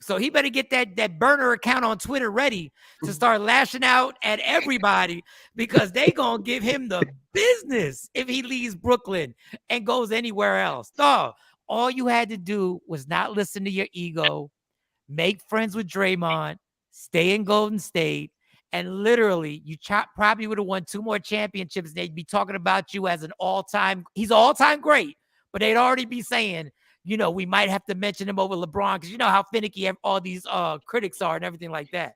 so he better get that burner account on Twitter ready to start lashing out at everybody because they gonna give him the business if he leaves Brooklyn and goes anywhere else. So all you had to do was not listen to your ego, make friends with Draymond, stay in Golden State. And literally, you probably would have won 2 more championships. They'd be talking about you as an all-time. He's all-time great, but they'd already be saying, you know, we might have to mention him over LeBron because you know how finicky all these critics are and everything like that.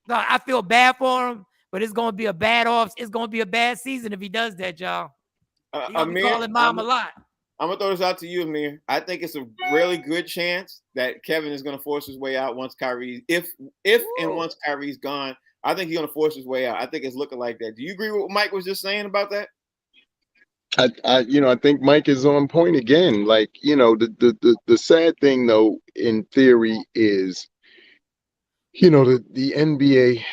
No, I feel bad for him, but it's going to be a bad It's going to be a bad season if he does that, y'all. He's going to be calling mom a lot. I'm going to throw this out to you, Amir. I think it's a really good chance that Kevin is going to force his way out once Kyrie, if and once Kyrie's gone. I think he's going to force his way out. I think it's looking like that. Do you agree with what Mike was just saying about that? I think Mike is on point again. Like, the sad thing though, in theory, is, the NBA,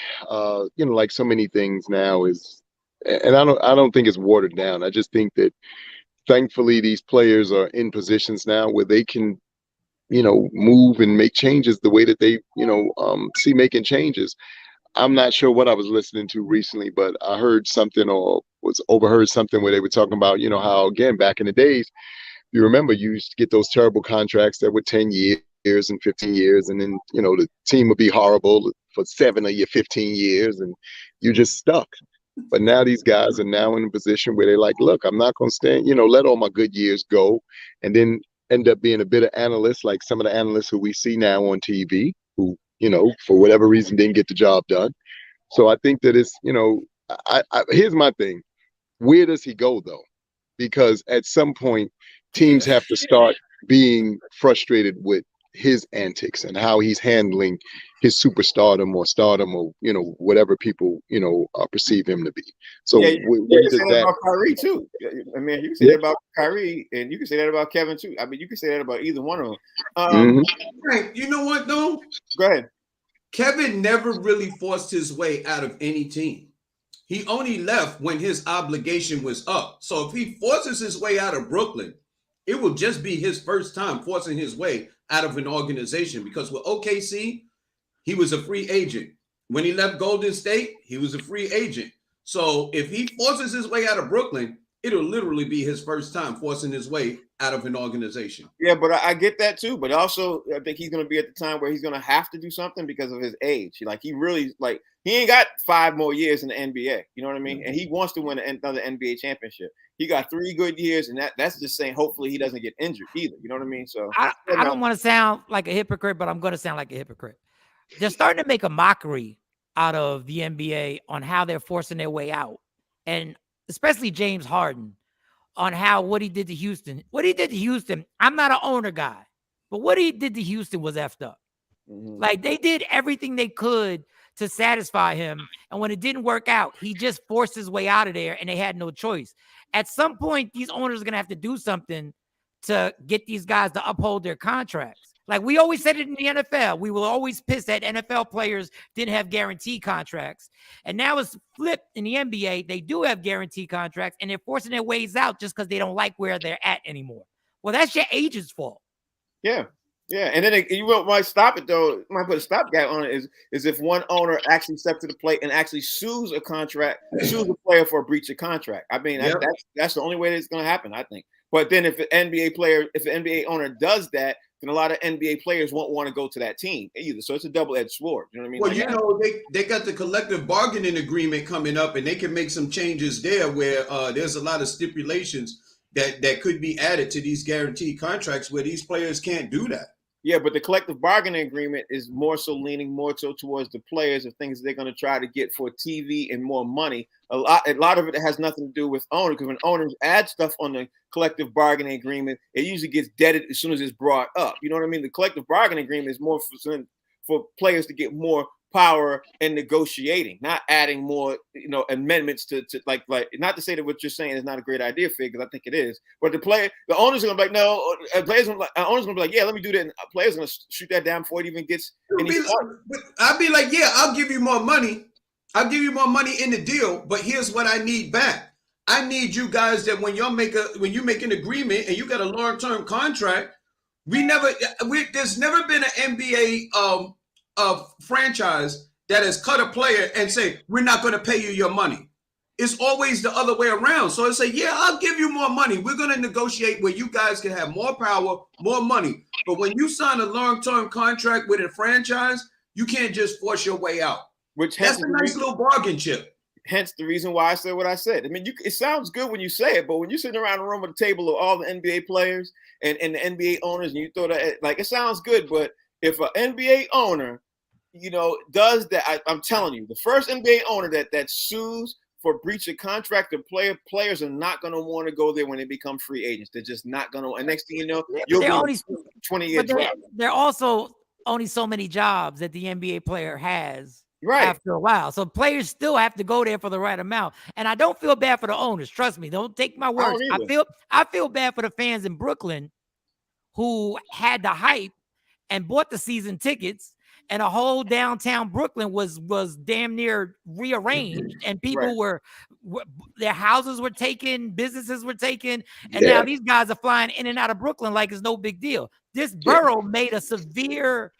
like so many things now is, and I don't think it's watered down. I just think that thankfully these players are in positions now where they can, move and make changes the way that they, see making changes. I'm not sure what I was listening to recently, but I heard something or overheard something where they were talking about, how, again, back in the days, you remember you used to get those terrible contracts that were 10 years and 15 years. And then, the team would be horrible for 7 of your 15 years and you're just stuck. But now these guys are now in a position where they're like, look, I'm not going to stand, let all my good years go. And then end up being a bitter analyst, like some of the analysts who we see now on TV, who, for whatever reason didn't get the job done. So I think that it's, here's my thing. Where does he go though? Because at some point teams have to start being frustrated with his antics and how he's handling his superstardom or stardom or, whatever people, perceive him to be. So you can say that about Kyrie too. I mean, you can say that about Kyrie and you can say that about Kevin too. I mean, you can say that about either one of them. Frank, you know what though? Go ahead. Kevin never really forced his way out of any team. He only left when his obligation was up. So if he forces his way out of Brooklyn, it will just be his first time forcing his way out of an organization, because with OKC, he was a free agent. When he left Golden State, he was a free agent. So if he forces his way out of Brooklyn, it'll literally be his first time forcing his way out of an organization. Yeah, but I get that too. But also, I think he's going to be at the time where he's going to have to do something because of his age. Like, he ain't got 5 more years in the NBA. You know what I mean? And he wants to win another NBA championship. He got 3 good years, and that's just saying hopefully he doesn't get injured either. You know what I mean? So I don't want to sound like a hypocrite, but I'm going to sound like a hypocrite. They're starting to make a mockery out of the NBA on how they're forcing their way out, and especially James Harden on what he did to Houston. What he did to Houston, I'm not an owner guy, but what he did to Houston was effed up. Mm-hmm. Like, they did everything they could to satisfy him, and when it didn't work out, he just forced his way out of there, and they had no choice. At some point, these owners are going to have to do something to get these guys to uphold their contracts. Like, we always said it in the NFL. We were always pissed that NFL players didn't have guaranteed contracts. And now it's flipped in the NBA. They do have guaranteed contracts, and they're forcing their ways out just because they don't like where they're at anymore. Well, that's your agent's fault. Yeah. Yeah. And then you might stop it, though. Might put a stopgap on it is if one owner actually steps to the plate and actually sues a player for a breach of contract. I mean, that's the only way that it's going to happen, I think. But then if an NBA owner does that, then a lot of NBA players won't want to go to that team either. So it's a double-edged sword. You know what I mean? Well, they got the collective bargaining agreement coming up, and they can make some changes there where there's a lot of stipulations that could be added to these guaranteed contracts where these players can't do that. Yeah, but the collective bargaining agreement is leaning more so towards the players of things they're going to try to get for TV and more money. A lot of it has nothing to do with owners, because when owners add stuff on the collective bargaining agreement, it usually gets deaded as soon as it's brought up. You know what I mean? The collective bargaining agreement is more for players to get more power in negotiating, not adding more, amendments to like not to say that what you're saying is not a great idea, Fig, because I think it is. But the owners are gonna be like, no, owners gonna be like, yeah, let me do that. And players are gonna shoot that down before it even gets any. I'd be like, yeah, I'll give you more money. I'll give you more money in the deal, but here's what I need back. I need you guys that when you make an agreement and you got a long-term contract, there's never been an NBA franchise that has cut a player and say, we're not going to pay you your money. It's always the other way around. So it's say, yeah, I'll give you more money. We're going to negotiate where you guys can have more power, more money. But when you sign a long-term contract with a franchise, you can't just force your way out. That's a nice little bargain chip. Hence the reason why I said what I said. I mean, it sounds good when you say it, but when you're sitting around the room with a table of all the NBA players and the NBA owners, and you throw that, like, it sounds good, but if an NBA owner, does that, I'm telling you, the first NBA owner that sues for breach of contract, players are not going to want to go there when they become free agents. They're just not going to. And next thing you know, you'll be only 20-year draft. There are also only so many jobs that the NBA player has. Right. After a while. So players still have to go there for the right amount. And I don't feel bad for the owners. Trust me. Don't take my words. I feel bad for the fans in Brooklyn who had the hype and bought the season tickets, and a whole downtown Brooklyn was damn near rearranged, and people were their houses were taken, businesses were taken, and now these guys are flying in and out of Brooklyn like it's no big deal. This borough made a severe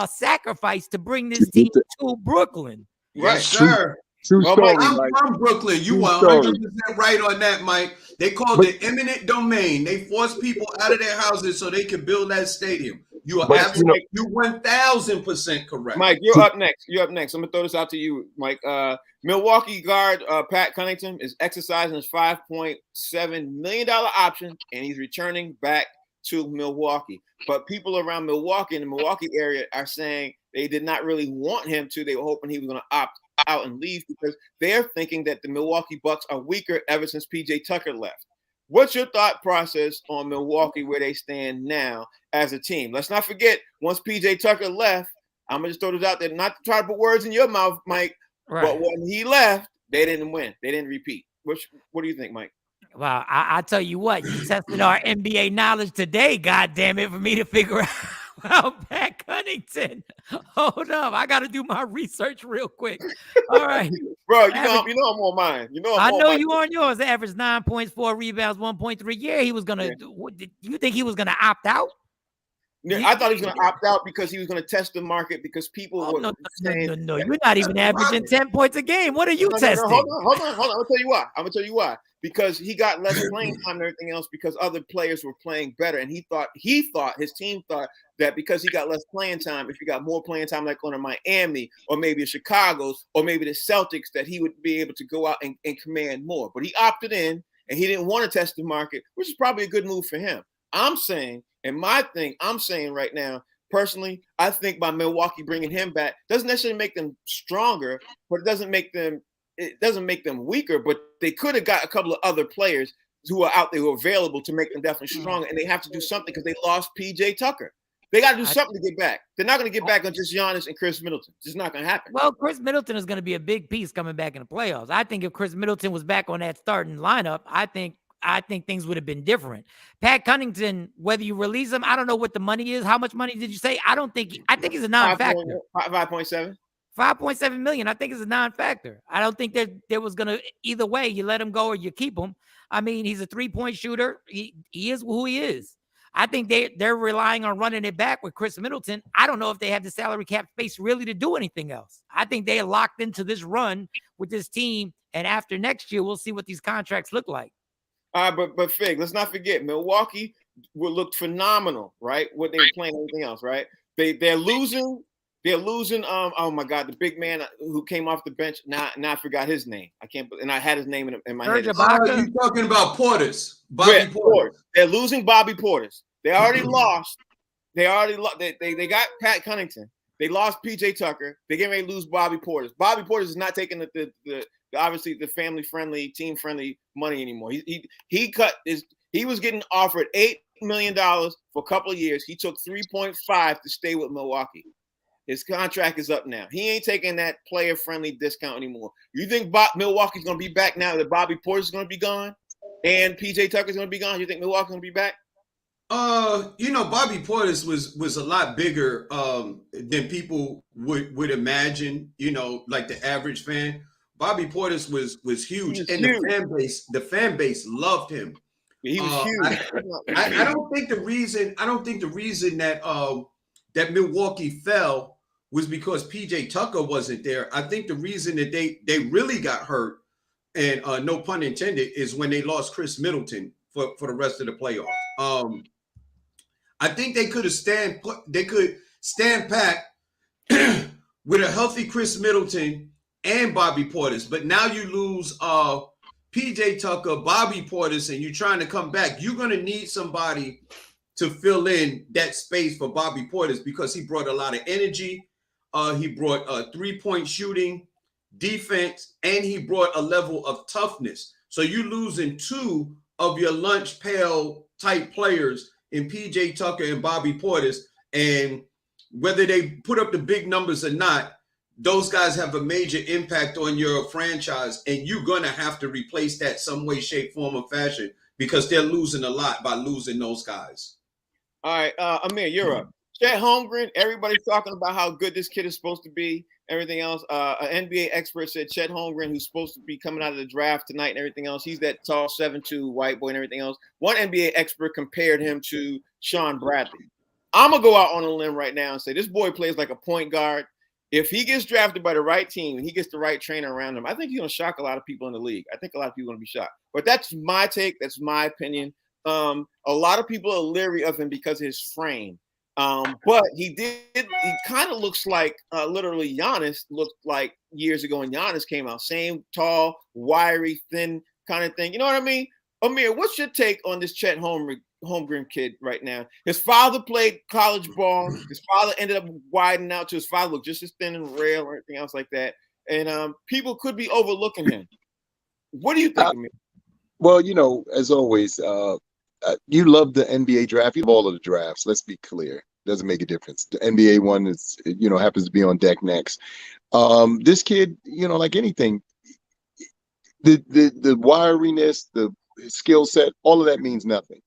sacrifice to bring this team to Brooklyn. Yes, sir. True story. I'm from Brooklyn. You are 100% right on that, Mike. They called it eminent domain. They forced people out of their houses so they could build that stadium. You are absolutely, you 1,000% correct. Mike, you're up next. I'm gonna throw this out to you, Mike. Milwaukee guard Pat Connaughton is exercising his $5.7 million option, and he's returning back to Milwaukee. But people around Milwaukee in the Milwaukee area are saying they did not really want him to. They were hoping he was going to opt out and leave because they're thinking that the Milwaukee Bucks are weaker ever since PJ Tucker left. What's your thought process on Milwaukee, where they stand now as a team? Let's not forget, once PJ Tucker left, I'm going to just throw this out there, not to try to put words in your mouth, Mike, but when he left, they didn't win. They didn't repeat. What do you think, Mike? Well, I tell you what, you tested our NBA knowledge today, goddamn it, for me to figure out about Pat Connaughton. Hold up, I got to do my research real quick. All right, bro. You know I'm on mine. I know you on yours. Average 9 points, 4 rebounds, 1.3. Yeah, he was gonna. Yeah. You think he was gonna opt out? I thought he was going to opt out because he was going to test the market because people were saying, no. You're not even averaging 10 points a game. What are you testing? Hold on. I'm going to tell you why. Because he got less playing time and everything else because other players were playing better. And he thought his team thought that because he got less playing time, if he got more playing time like on a Miami or maybe a Chicago's or maybe the Celtics, that he would be able to go out and command more. But he opted in and he didn't want to test the market, which is probably a good move for him. I'm saying right now, personally, I think by Milwaukee bringing him back doesn't necessarily make them stronger, but it doesn't make them weaker. But they could have got a couple of other players who are out there who are available to make them definitely stronger, and they have to do something because they lost PJ Tucker. They got to do something to get back. They're not going to get back on just Giannis and Chris Middleton. It's just not going to happen. Well, Chris Middleton is going to be a big piece coming back in the playoffs. I think if Chris Middleton was back on that starting lineup, I think things would have been different. Pat Connaughton, whether you release him, I don't know what the money is. How much money did you say? I think he's a non-factor. 5.7. 5.7 million. I think it's a non-factor. I don't think that there was going to, either way, you let him go or you keep him. I mean, he's a 3-point shooter. He is who he is. I think they're relying on running it back with Chris Middleton. I don't know if they have the salary cap space really to do anything else. I think they are locked into this run with this team. And after next year, we'll see what these contracts look like. But Fig, let's not forget, Milwaukee looked phenomenal, right? What they were playing, everything else, right? They're losing. Oh my God, the big man who came off the bench. Now I forgot his name. I can't. And I had his name in my head. You talking about Portis? Bobby Portis. They're losing Bobby Portis. They already lost. They got Pat Connaughton. They lost PJ Tucker. They're getting ready to lose Bobby Portis. Bobby Portis is not taking the obviously the family-friendly, team-friendly money anymore. He was getting offered $8 million for a couple of years. He took 3.5 to stay with Milwaukee. His contract is up now. He ain't taking that player-friendly discount anymore. You think Milwaukee's going to be back now that Bobby Portis is going to be gone and PJ Tucker's going to be gone? You think Milwaukee's going to be back? Bobby Portis was a lot bigger than people would imagine, like the average fan. Bobby Portis was huge, and huge. The fan base loved him. He was huge. I don't think the reason that that Milwaukee fell was because PJ Tucker wasn't there. I think the reason that they really got hurt, and no pun intended, is when they lost Chris Middleton for the rest of the playoffs. I think they could stand pat with a healthy Chris Middleton and Bobby Portis. But now you lose PJ Tucker, Bobby Portis, and you're trying to come back. You're going to need somebody to fill in that space for Bobby Portis because he brought a lot of energy. He brought three-point shooting, defense, and he brought a level of toughness. So you're losing two of your lunch pail type players in PJ Tucker and Bobby Portis, and whether they put up the big numbers or not, those guys have a major impact on your franchise, and you're going to have to replace that some way, shape, form, or fashion because they're losing a lot by losing those guys. All right, Amir, you're up. Chet Holmgren, everybody's talking about how good this kid is supposed to be, everything else. An NBA expert said Chet Holmgren, who's supposed to be coming out of the draft tonight and everything else, he's that tall 7'2" white boy and everything else. One NBA expert compared him to Sean Bradley. I'm going to go out on a limb right now and say this boy plays like a point guard. If he gets drafted by the right team and he gets the right trainer around him, I think he's going to shock a lot of people in the league. I think a lot of people are going to be shocked. But that's my take. That's my opinion. A lot of people are leery of him because of his frame. But he kind of looks like literally Giannis looked like years ago when Giannis came out. Same tall, wiry, thin kind of thing. You know what I mean? Amir, what's your take on this Chet Holmgren kid right now? His father played college ball. His father ended up widening out to his father looked just as thin and rail or anything else like that. And people could be overlooking him. What do you think, Amir? Well, as always, you love the NBA draft. You love all of the drafts. Let's be clear. Doesn't make a difference. The NBA one is, happens to be on deck next. This kid, like anything, the wiriness, the skill set, all of that means nothing.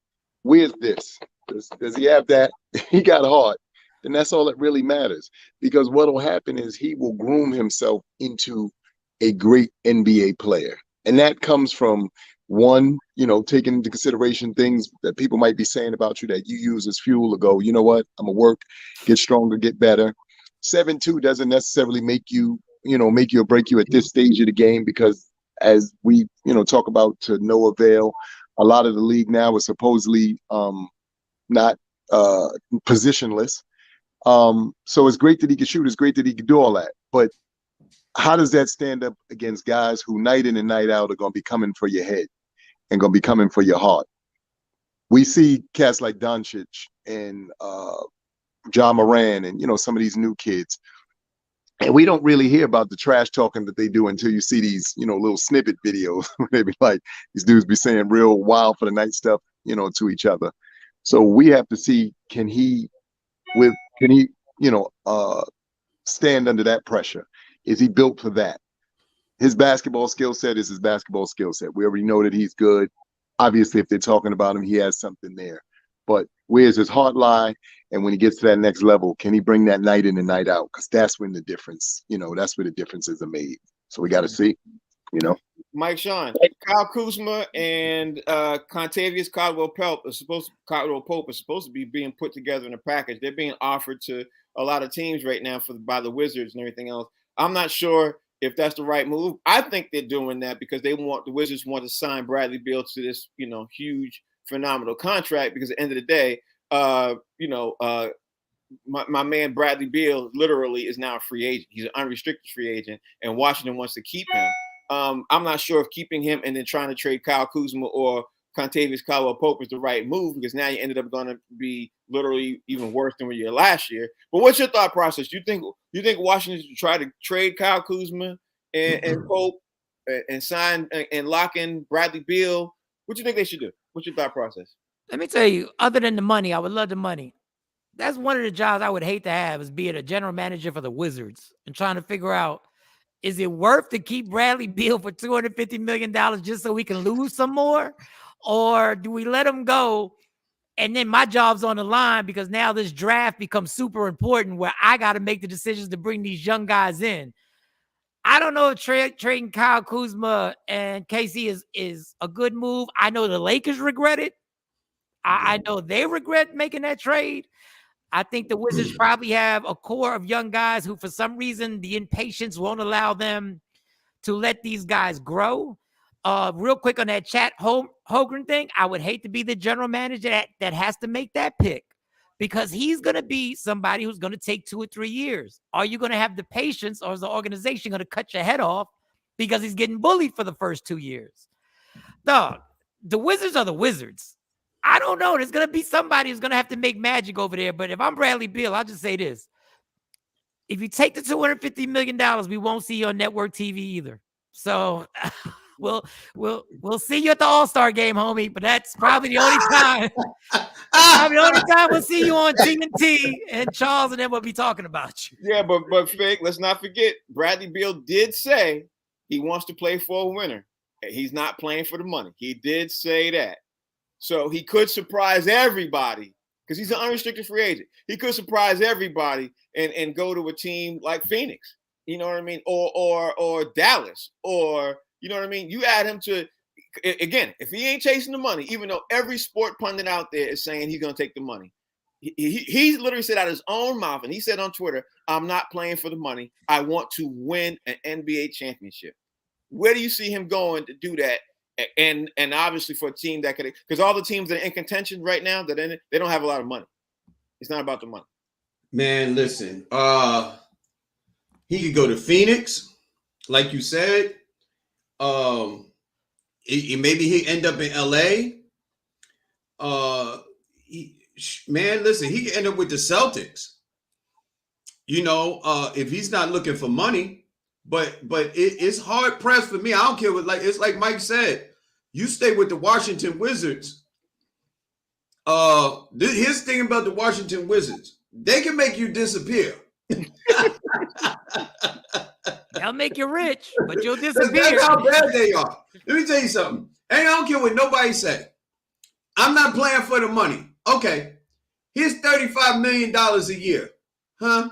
Where's this? Does he have that? He got heart. Then that's all that really matters. Because what will happen is he will groom himself into a great NBA player. And that comes from one, taking into consideration things that people might be saying about you that you use as fuel to go, you know what, I'm gonna work, get stronger, get better. 7'2" doesn't necessarily make you or break you at this stage of the game because as we, talk about to no avail, a lot of the league now is supposedly not positionless. So it's great that he can shoot, it's great that he can do all that. But how does that stand up against guys who night in and night out are going to be coming for your head and going to be coming for your heart? We see cats like Doncic and Ja Morant and, some of these new kids. And we don't really hear about the trash talking that they do until you see these, little snippet videos where they be like, these dudes be saying real wild for the night stuff, to each other. So we have to see, can he stand under that pressure? Is he built for that? His basketball skill set is his basketball skill set. We already know that he's good. Obviously, if they're talking about him, he has something there. But where's his heart lie? And when he gets to that next level, can he bring that night in and night out? Because that's when the difference, that's where the differences are made. So we got to see, Mike Sean, Kyle Kuzma and Contavious Caldwell-Pope are supposed to be being put together in a package. They're being offered to a lot of teams right now by the Wizards and everything else. I'm not sure if that's the right move. I think they're doing that because the Wizards want to sign Bradley Beal to this, huge, phenomenal contract. Because at the end of the day, my man Bradley Beal literally is now a free agent. He's an unrestricted free agent, and Washington wants to keep him. I'm not sure if keeping him and then trying to trade Kyle Kuzma or Contavious Caldwell-Pope is the right move because now you ended up going to be literally even worse than we were last year. But what's your thought process? You think Washington should try to trade Kyle Kuzma and Pope and sign and lock in Bradley Beal? What do you think they should do? What's your thought process? Let me tell you, other than the money, I would love the money. That's one of the jobs I would hate to have, is being a general manager for the Wizards and trying to figure out, is it worth to keep Bradley Beal for $250 million just so we can lose some more? Or do we let him go? And then my job's on the line because now this draft becomes super important where I got to make the decisions to bring these young guys in. I don't know if trading Kyle Kuzma and KC is a good move. I know the Lakers regret it. I know they regret making that trade. I think the Wizards probably have a core of young guys who, for some reason, the impatience won't allow them to let these guys grow. Real quick on that Chet Holmgren thing, I would hate to be the general manager that has to make that pick, because he's going to be somebody who's going to take 2 or 3 years. Are you going to have the patience, or is the organization going to cut your head off because he's getting bullied for the first 2 years? Dog, the Wizards are the Wizards. I don't know. There's going to be somebody who's going to have to make magic over there. But if I'm Bradley Beal, I'll just say this. If you take the $250 million, we won't see you on network TV either. So we'll see you at the All-Star game, homie. But that's probably the only time. Probably the only time we'll see you on TNT, and Charles and them will be talking about you. Yeah, but Fig, let's not forget, Bradley Beal did say he wants to play for a winner. He's not playing for the money. He did say that. So he could surprise everybody because he's an unrestricted free agent. He could surprise everybody and go to a team like Phoenix, you know what I mean? Or Dallas, or, you know what I mean? You add him to, again, if he ain't chasing the money, even though every sport pundit out there is saying he's going to take the money, he literally said out of his own mouth, and he said on Twitter, I'm not playing for the money. I want to win an NBA championship. Where do you see him going to do that? And obviously for a team that could, because all the teams that are in contention right now, that they don't have a lot of money. It's not about the money. Man, listen, he could go to Phoenix, like you said. Maybe he end up in LA. Man, listen, he could end up with the Celtics. You know, if he's not looking for money. But it's hard pressed for me. I don't care what, like, it's like Mike said, you stay with the Washington Wizards. His thing about the Washington Wizards, they can make you disappear. They'll make you rich, but you'll disappear. That's how bad they are. Let me tell you something. And I don't care what nobody say. I'm not playing for the money. Okay, here's $35 million a year. Huh?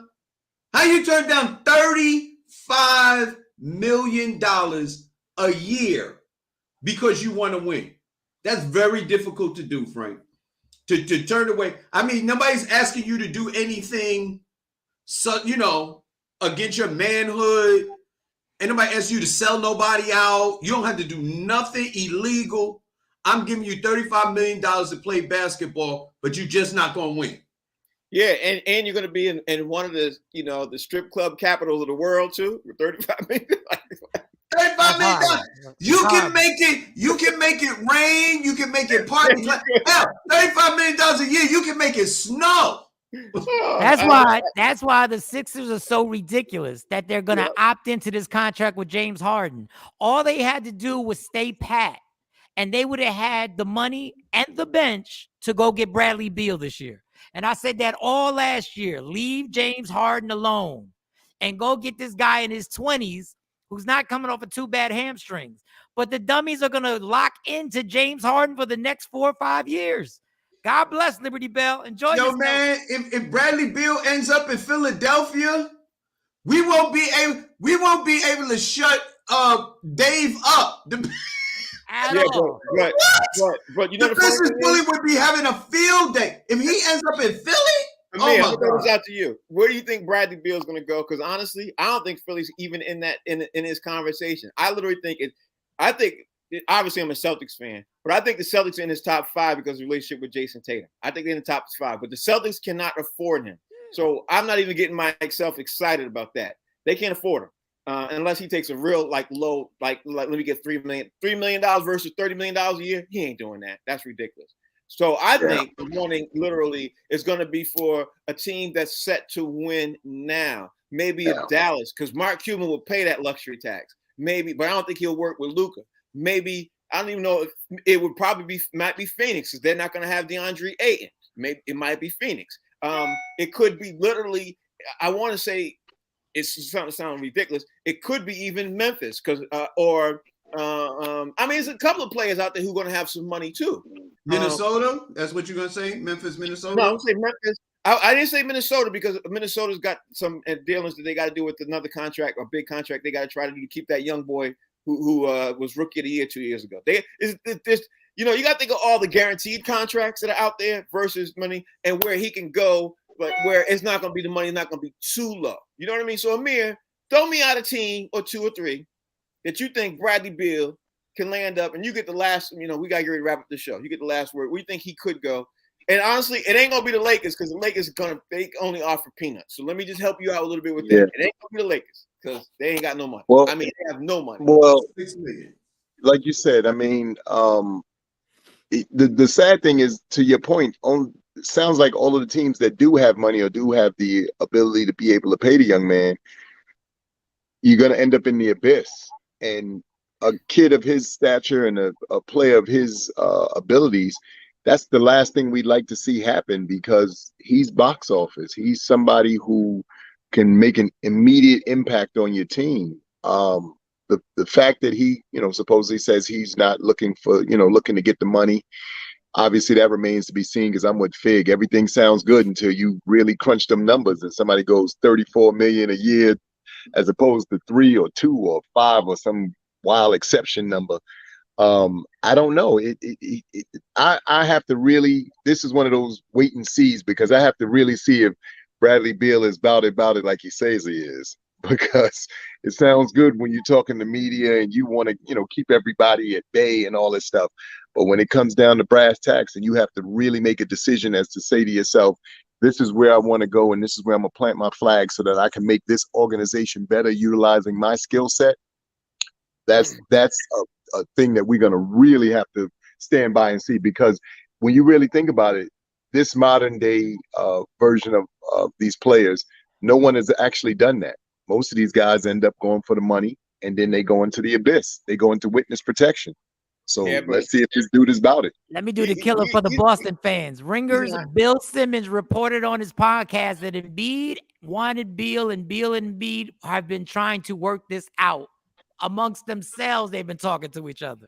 How you turn down $35 million a year because you want to win? That's very difficult to do, Frank. To turn away. I mean, nobody's asking you to do anything, so, you know, against your manhood. And nobody asks you to sell nobody out. You don't have to do nothing illegal. I'm giving you $35 million to play basketball, but you're just not going to win. Yeah, and you're going to be in one of the, you know, the strip club capitals of the world too, with $35 million. $35 million. You can make it. You can make it rain. You can make it party. Hell, $35 million a year. You can make it snow. That's why the Sixers are so ridiculous that they're going to opt into this contract with James Harden. All they had to do was stay pat, and they would have had the money and the bench to go get Bradley Beal this year. And I said that all last year. Leave James Harden alone and go get this guy in his 20s who's not coming off of 2 bad hamstrings. But the dummies are going to lock into James Harden for the next 4 or 5 years. God bless Liberty Bell. Enjoy yourself. Man, if Bradley Beal ends up in Philadelphia, we won't be able to shut Dave up. But you know, the Christmas bully would be having a field day if he ends up in Philly. Man, I'll throw this out to you. Where do you think Bradley Beal is going to go? Because honestly, I don't think Philly's even in this conversation. I literally think obviously I'm a Celtics fan, but I think the Celtics are in his top 5 because of the relationship with Jason Tatum. I think they're in the top 5, but the Celtics cannot afford him. So I'm not even getting myself excited about that. They can't afford him. Unless he takes a real low, let me get $3 million versus $30 million a year. He ain't doing that. That's ridiculous. So I think the warning literally is going to be for a team that's set to win now. Maybe Dallas, because Mark Cuban will pay that luxury tax. Maybe, but I don't think he'll work with Luka. Maybe, I don't even know if it would probably might be Phoenix, because they're not going to have DeAndre Ayton. Maybe it might be Phoenix. It could be literally. I want to say it's starting to sound ridiculous. It could be even Memphis I mean, there's a couple of players out there who are going to have some money too. Minnesota? That's what you're going to say? Memphis, Minnesota? No, I'm saying Memphis. I didn't say Minnesota because Minnesota's got some dealings that they got to do with another contract or big contract they got to try to do to keep that young boy who was rookie of the year 2 years ago. You got to think of all the guaranteed contracts that are out there versus money and where he can go, but where it's not going to be the money, not going to be too low. You know what I mean? So Amir, throw me out a team or two or three that you think Bradley Beal can land up, and you get the last. We got to get ready to wrap up the show. You get the last word. We think he could go. And honestly, it ain't gonna be the Lakers because the Lakers they only offer peanuts. So let me just help you out a little bit with that. It ain't gonna be the Lakers because they ain't got no money. Well, I mean, they have no money. Well, like you said, I mean, the sad thing is, to your point, it sounds like all of the teams that do have money or do have the ability to be able to pay the young man, you're gonna end up in the abyss. And a kid of his stature and a player of his abilities, that's the last thing we'd like to see happen because he's box office. He's somebody who can make an immediate impact on your team. The fact that he, supposedly says he's not looking to get the money, obviously that remains to be seen because I'm with Fig. Everything sounds good until you really crunch them numbers and somebody goes $34 million a year as opposed to 3 or 2 or 5 or some wild exception number. I don't know. I have to really. This is one of those wait and sees because I have to really see if Bradley Beal is about it like he says he is. Because it sounds good when you're talking to media and you want to, keep everybody at bay and all this stuff. But when it comes down to brass tacks and you have to really make a decision as to say to yourself, this is where I want to go and this is where I'm gonna plant my flag so that I can make this organization better utilizing my skill set. That's a thing that we're going to really have to stand by and see, because when you really think about it, this modern day version of these players, no one has actually done that. Most of these guys end up going for the money and then they go into the abyss. They go into witness protection. So let's see if this dude is about it. Let me do the killer for the Boston fans. Ringers, Bill Simmons reported on his podcast that Embiid wanted Beal and Beal and Embiid have been trying to work this out. Amongst themselves, they've been talking to each other.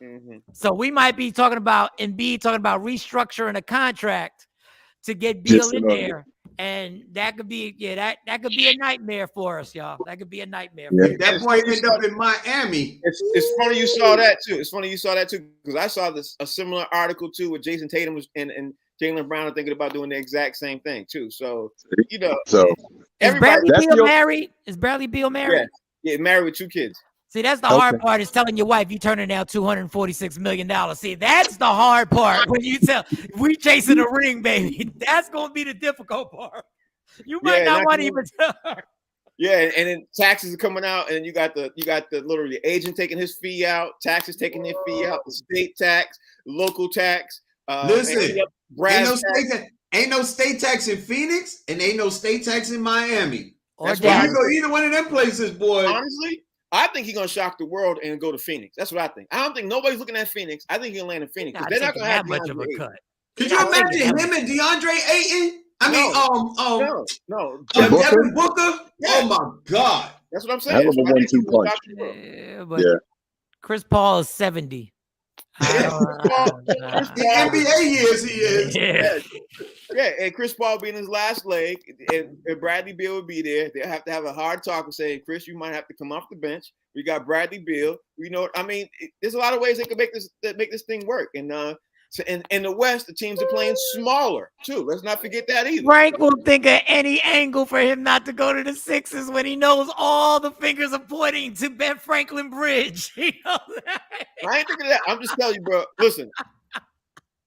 Mm-hmm. So we might be talking about Embiid talking about restructuring a contract to get Beal in there. And that could be, that could be a nightmare for us, y'all. That could be a nightmare. Yeah. That boy ended up in Miami. It's funny you saw that too. It's funny you saw that too, because I saw a similar article too with Jason Tatum and Jaylen Brown are thinking about doing the exact same thing too. So, is Bradley Beal married? Is Bradley Beal married? Yeah, married with 2 kids. See, that's the hard part, is telling your wife you turning down $246 million. See, that's the hard part when you tell we chasing a ring, baby. That's gonna be the difficult part. You might not want to even tell her. Yeah, and then taxes are coming out, and you got the literally agent taking his fee out, taxes taking their fee out, the state tax, local tax. Listen, ain't no state tax in Phoenix, and ain't no state tax in Miami. That's why you go either one of them places, boy. Honestly, I think he's gonna shock the world and go to Phoenix. That's what I think. I don't think nobody's looking at Phoenix. I think he'll land in Phoenix. They're not gonna have much of a cut. Could you imagine him and DeAndre Ayton? No. Devin Booker? Yeah. Oh my God. That's what I'm saying. Hell of a 1-2 punch. But Chris Paul is 70. The NBA years he is. Yeah, and Chris Paul being his last leg, and Bradley Beal would be there. They have to have a hard talk and say, Chris, you might have to come off the bench. We got Bradley Beal. There's a lot of ways they can make this thing work. And in the West, the teams are playing smaller too. Let's not forget that either. Frank will think of any angle for him not to go to the Sixers when he knows all the fingers are pointing to Ben Franklin Bridge. You know that? I ain't thinking of that. I'm just telling you, bro. Listen,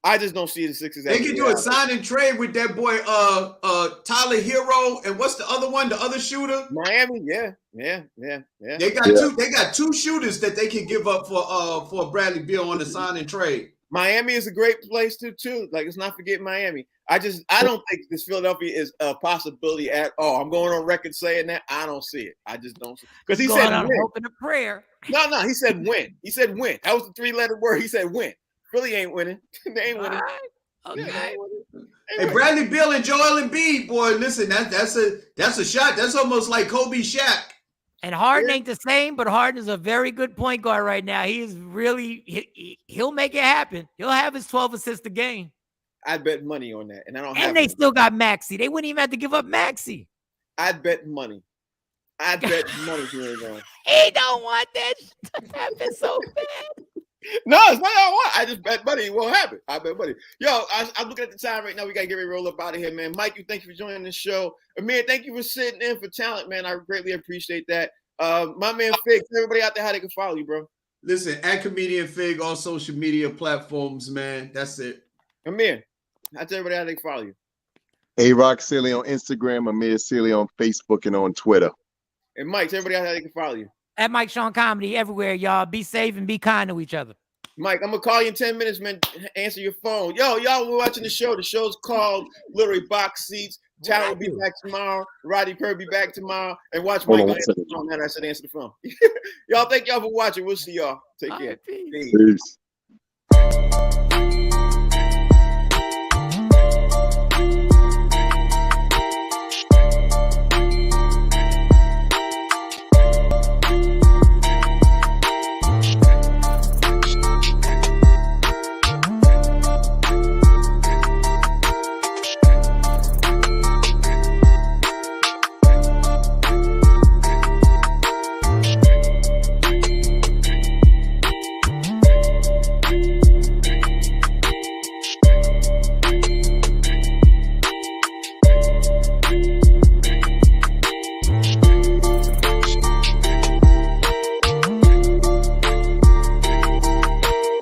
I just don't see the Sixers. They can do a sign and trade with that boy, Tyler Hero, and what's the other one? The other shooter, Miami. Yeah. They got 2 shooters that they can give up for Bradley Beal on the sign and trade. Miami is a great place too. Like, let's not forget Miami. I don't think this Philadelphia is a possibility at all. I'm going on record saying that. I don't see it. I just don't see it. Because he said win. Hoping a prayer. No, he said win. He said win. That was the 3-letter word. He said win. Philly ain't winning. They ain't winning. Right. Okay. Yeah, Hey, Bradley Beal and Joel Embiid, boy, listen, that's a shot. That's almost like Kobe Shaq. And Harden ain't the same, but Harden is a very good point guard right now. He is really, he'll make it happen. He'll have his 12 assists a game. I bet money on that, and I don't. And they still got Maxey. They wouldn't even have to give up Maxey. I bet money. I bet money. He don't want that to happen so bad. No, it's not all I want. I just bet money. It won't happen. I bet money. Yo, I'm looking at the time right now. We got to get ready to roll up out of here, man. Mike, thank you for joining the show. Amir, thank you for sitting in for talent, man. I greatly appreciate that. My man Fig, everybody out there, how they can follow you, bro. Listen, at Comedian Fig, all social media platforms, man. That's it. Amir, tell everybody how they can follow you. A-Rock Silly on Instagram, Amir Silly on Facebook and on Twitter. And Mike, tell everybody how they can follow you. At Mike Sean Comedy everywhere, y'all. Be safe and be kind to each other. Mike, I'm gonna call you in 10 minutes, man. Answer your phone. Yo, y'all were watching the show. The show's called literally Box Seats. Talent will be back tomorrow. Roddy Purr be back tomorrow. And watch Mike answer the phone. I said answer the phone. Y'all, thank y'all for watching. We'll see y'all. Take care. Peace. Peace.